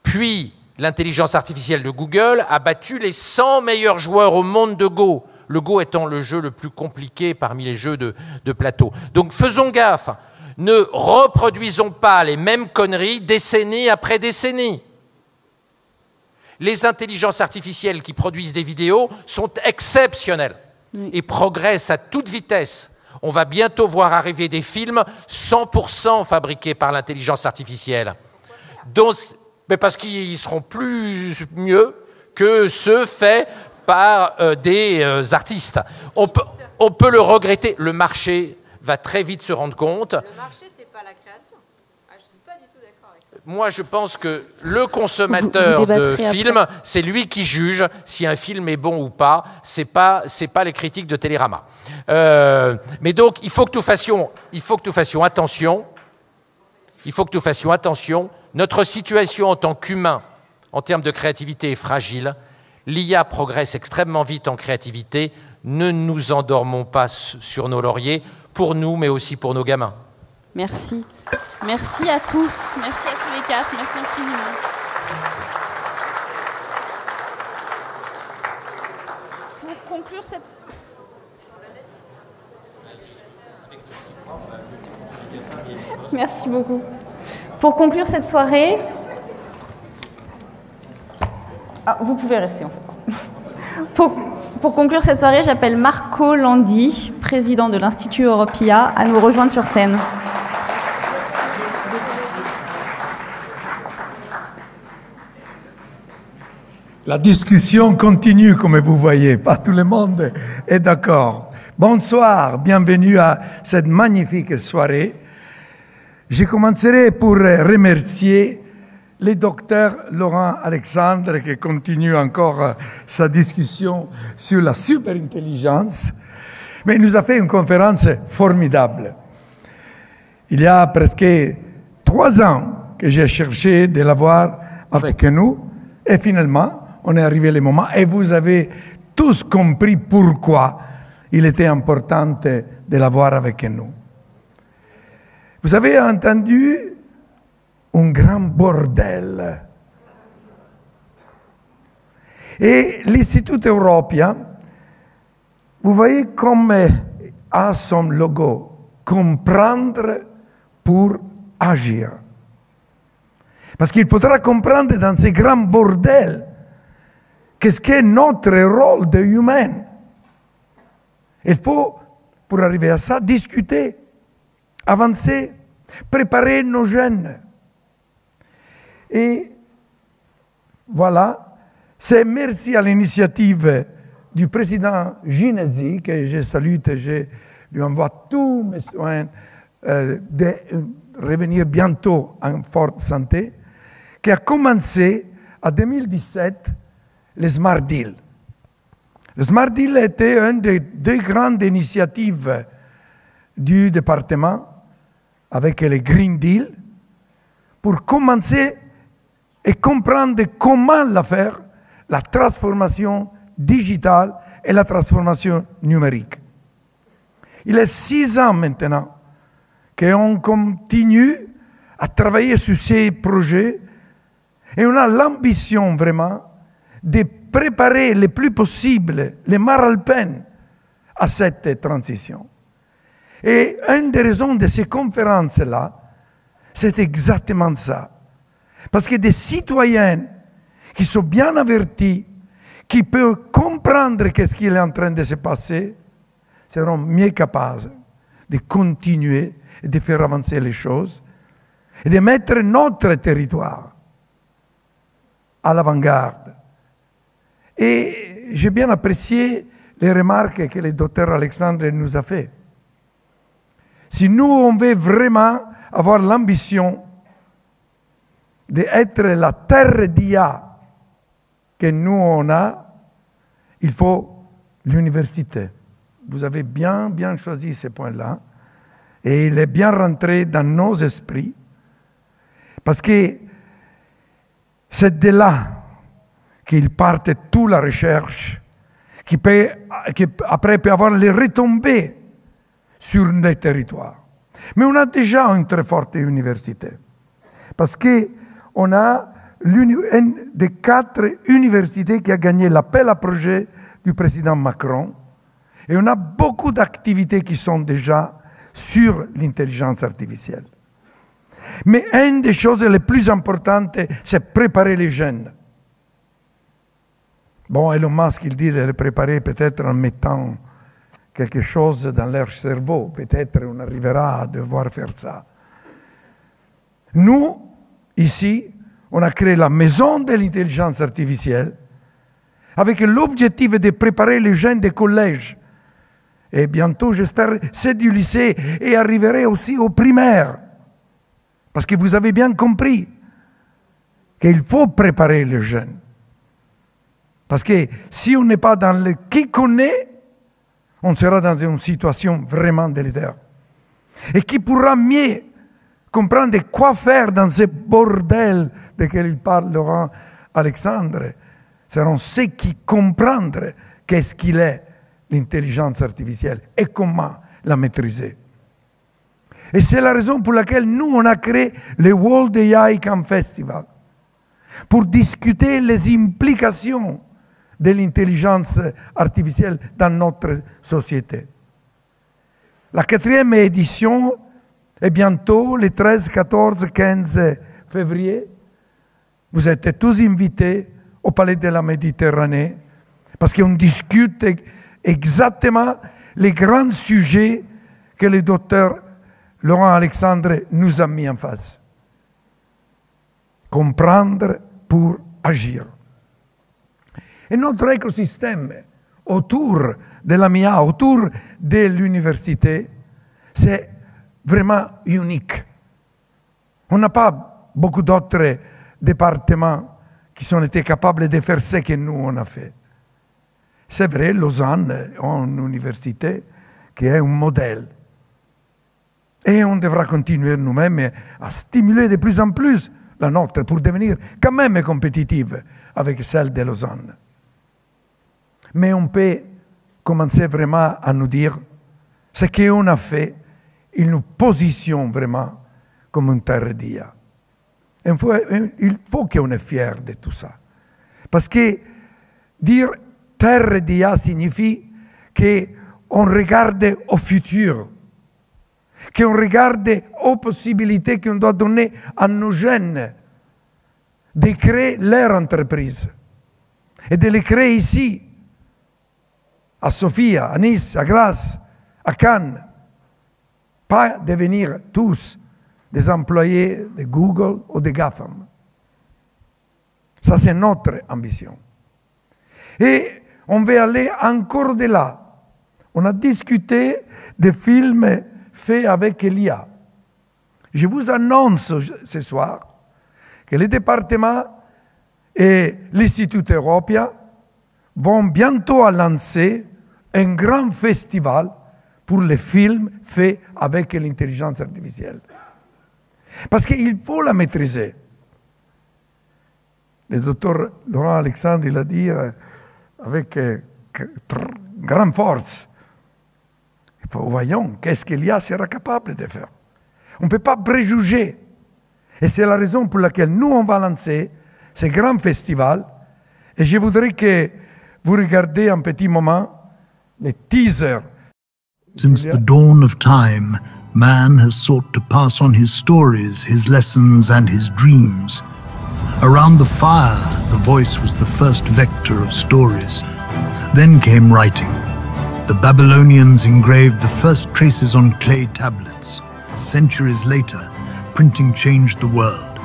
Puis, l'intelligence artificielle de Google a battu les 100 meilleurs joueurs au monde de Go, le Go étant le jeu le plus compliqué parmi les jeux de plateau. Donc faisons gaffe. Ne reproduisons pas les mêmes conneries décennie après décennie. Les intelligences artificielles qui produisent des vidéos sont exceptionnelles et progressent à toute vitesse. On va bientôt voir arriver des films 100% fabriqués par l'intelligence artificielle. Mais parce qu'ils seront mieux que ceux faits par des artistes. On peut le regretter. Le marché va très vite se rendre compte. Le marché, c'est pas la création. Je suis pas du tout d'accord avec ça. Moi, je pense que le consommateur de film, c'est lui qui juge si un film est bon ou pas. C'est pas les critiques de Télérama. Mais donc, il faut que nous fassions attention. Il faut que nous fassions attention. Notre situation en tant qu'humain, en termes de créativité, est fragile. L'IA progresse extrêmement vite en créativité. Ne nous endormons pas sur nos lauriers, pour nous, mais aussi pour nos gamins. Merci. Merci à tous. Merci à tous les quatre. Merci infiniment. Pour conclure cette... Merci beaucoup. Pour conclure cette soirée... Ah, vous pouvez rester en fait. Pour conclure cette soirée, j'appelle Marco Landi, président de l'Institut Europia, à nous rejoindre sur scène. La discussion continue, comme vous voyez. Pas tout le monde est d'accord. Bonsoir, bienvenue à cette magnifique soirée. Je commencerai pour remercier le docteur Laurent Alexandre qui continue encore sa discussion sur la superintelligence, mais il nous a fait une conférence formidable. Il y a presque 3 ans que j'ai cherché de l'avoir avec nous et finalement on est arrivé le moment, et vous avez tous compris pourquoi il était important de l'avoir avec nous. Vous avez entendu un grand bordel. Et l'Istituto Europia, vous voyez comme a son logo, comprendre pour agir. Parce qu'il faudra comprendre dans ces grands bordels qu'est-ce qu'est notre rôle d'humain. Il faut, pour arriver à ça, discuter, avancer, préparer nos jeunes. Et voilà, c'est merci à l'initiative du président Ginesi, que je salue et je lui envoie tous mes soins de revenir bientôt en forte santé, qui a commencé en 2017 le Smart Deal. Le Smart Deal était une des deux grandes initiatives du département avec le Green Deal pour commencer et comprendre comment la faire, la transformation digitale et la transformation numérique. Il est 6 ans maintenant qu'on continue à travailler sur ces projets et on a l'ambition vraiment de préparer le plus possible les Maralpins à cette transition. Et une des raisons de ces conférences-là, c'est exactement ça. Parce que des citoyens qui sont bien avertis, qui peuvent comprendre ce qui est en train de se passer, seront mieux capables de continuer et de faire avancer les choses et de mettre notre territoire à l'avant-garde. Et j'ai bien apprécié les remarques que le docteur Alexandre nous a faites. Si nous, on veut vraiment avoir l'ambition d'être la terre d'IA que nous, on a, il faut l'université. Vous avez bien choisi ce point-là. Et il est bien rentré dans nos esprits. Parce que c'est de là qu'il parte toute la recherche, qui après peut avoir les retombées sur les territoires. Mais on a déjà une très forte université. Parce qu'on a une des 4 universités qui a gagné l'appel à projet du président Macron. Et on a beaucoup d'activités qui sont déjà sur l'intelligence artificielle. Mais une des choses les plus importantes, c'est préparer les jeunes. Bon, Elon Musk, il dit de les préparer peut-être en mettant quelque chose dans leur cerveau. Peut-être on arrivera à devoir faire ça. Nous, ici, on a créé la maison de l'intelligence artificielle avec l'objectif de préparer les jeunes des collèges. Et bientôt, j'espère, c'est du lycée et arriverai aussi au primaire. Parce que vous avez bien compris qu'il faut préparer les jeunes. Parce que si on n'est pas dans le qui connaît, on sera dans une situation vraiment délétère. Et qui pourra mieux comprendre quoi faire dans ce bordel de quel il parle Laurent Alexandre, seront ceux qui comprennent qu'est-ce qu'il est l'intelligence artificielle et comment la maîtriser. Et c'est la raison pour laquelle nous, on a créé le World AI Camp Festival, pour discuter les implications de l'intelligence artificielle dans notre société. La 4e édition est bientôt le 13, 14, 15 février. Vous êtes tous invités au Palais de la Méditerranée parce qu'on discute exactement les grands sujets que le docteur Laurent Alexandre nous a mis en face. Comprendre pour agir. Et notre écosystème autour de la MIA, autour de l'université, c'est vraiment unique. On n'a pas beaucoup d'autres départements qui ont été capables de faire ce que nous on a fait. C'est vrai, Lausanne est une université qui est un modèle. Et on devra continuer nous-mêmes à stimuler de plus en plus la nôtre, pour devenir quand même compétitive avec celle de Lausanne. Mais on peut commencer vraiment à nous dire ce qu'on a fait, il nous positionne vraiment comme une terre d'IA. Il faut qu'on est fier de tout ça. Parce que dire terre d'IA signifie qu'on regarde au futur, qu'on regarde aux possibilités qu'on doit donner à nos jeunes de créer leur entreprise et de les créer ici, à Sofia, à Nice, à Grasse, à Cannes. Pas devenir tous des employés de Google ou de GAFAM. Ça, c'est notre ambition. Et on veut aller encore de là. On a discuté des films faits avec l'IA. Je vous annonce ce soir que le département et l'Institut Européen vont bientôt lancer un grand festival pour les films faits avec l'intelligence artificielle. Parce qu'il faut la maîtriser. Le docteur Laurent Alexandre l'a dit avec grande force. Voyons, qu'est-ce que l'IA sera capable de faire. On ne peut pas préjuger. Et c'est la raison pour laquelle nous, on va lancer ce grand festival. Et je voudrais que vous regardiez un petit moment le teaser. Since the dawn of time, man has sought to pass on his stories, his lessons, and his dreams. Around the fire, the voice was the first vector of stories. Then came writing. The Babylonians engraved the first traces on clay tablets. Centuries later, printing changed the world.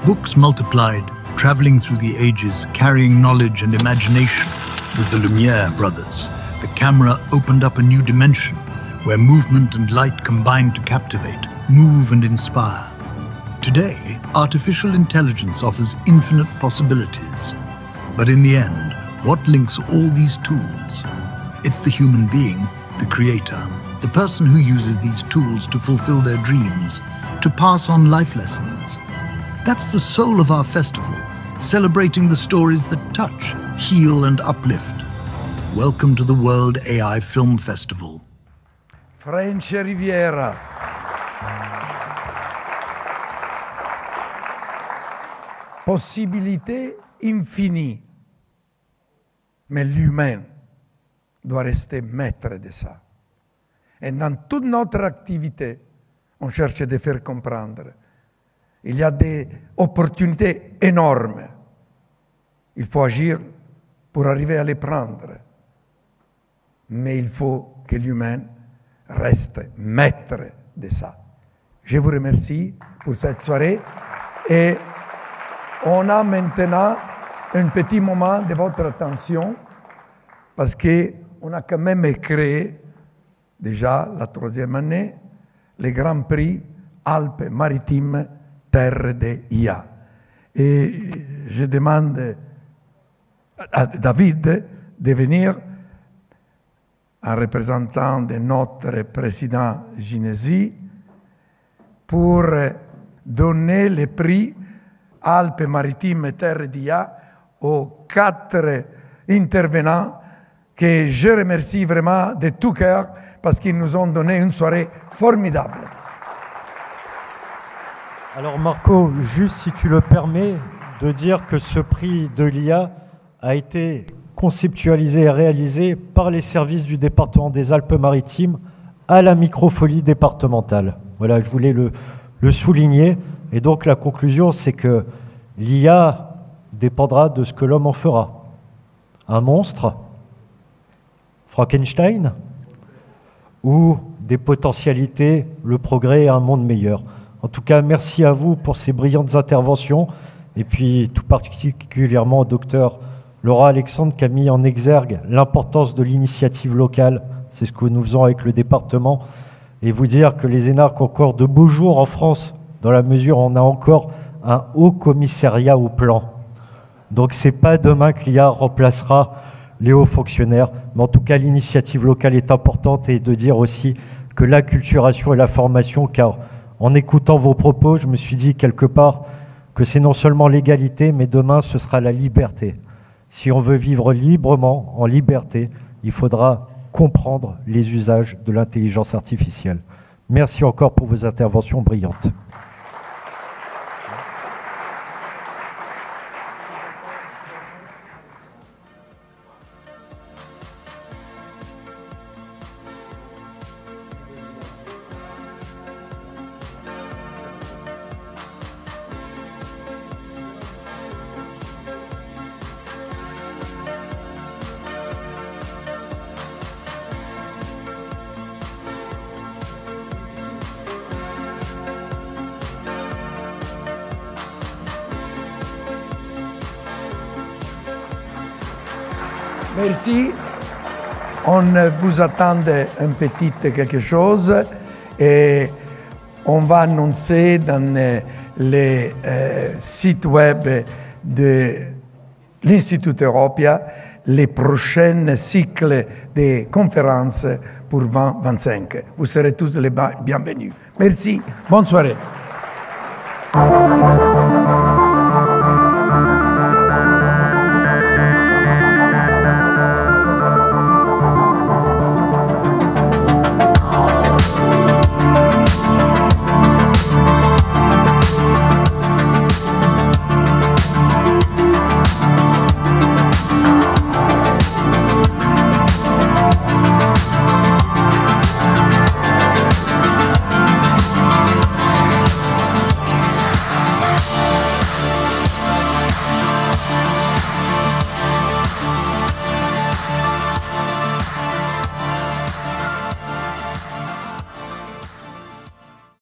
Books multiplied, traveling through the ages, carrying knowledge and imagination. With the Lumiere brothers, the camera opened up a new dimension where movement and light combine to captivate, move and inspire. Today, artificial intelligence offers infinite possibilities. But in the end, what links all these tools? It's the human being, the creator, the person who uses these tools to fulfill their dreams, to pass on life lessons. That's the soul of our festival, celebrating the stories that touch, heal and uplift. Welcome to the World AI Film Festival. French Riviera. Possibilité infinie. Mais l'humain doit rester maître de ça. Et dans toute notre activité, on cherche de faire comprendre. Il y a des opportunités énormes. Il faut agir pour arriver à les prendre. Mais il faut que l'humain reste maître de ça. Je vous remercie pour cette soirée et on a maintenant un petit moment de votre attention parce qu'on a quand même créé déjà la 3e année le Grand Prix Alpes-Maritimes Terre de IA. Et je demande à David de venir en représentant de notre président Ginesi pour donner le prix Alpes-Maritimes Terre d'IA aux 4 intervenants que je remercie vraiment de tout cœur parce qu'ils nous ont donné une soirée formidable. Alors Marco, juste si tu le permets, de dire que ce prix de l'IA a été conceptualisé et réalisé par les services du département des Alpes-Maritimes à la microfolie départementale. Voilà, je voulais le souligner. Et donc la conclusion, c'est que l'IA dépendra de ce que l'homme en fera. Un monstre, Frankenstein, ou des potentialités, le progrès et un monde meilleur. En tout cas, merci à vous pour ces brillantes interventions, et puis tout particulièrement au docteur Laurent Alexandre qui a mis en exergue l'importance de l'initiative locale. C'est ce que nous faisons avec le département. Et vous dire que les énarques ont encore de beaux jours en France, dans la mesure où on a encore un haut commissariat au plan. Donc c'est pas demain que l'IA remplacera les hauts fonctionnaires, mais en tout cas l'initiative locale est importante, et de dire aussi que l'acculturation et la formation, car en écoutant vos propos, je me suis dit quelque part que c'est non seulement l'égalité, mais demain ce sera la liberté. Si on veut vivre librement, en liberté, il faudra comprendre les usages de l'intelligence artificielle. Merci encore pour vos interventions brillantes. Merci. On vous attend un petit quelque chose et on va annoncer dans les sites web de l'Institut Europia les prochains cycles de conférences pour 2025. Vous serez tous les bienvenus. Merci. Bonne soirée.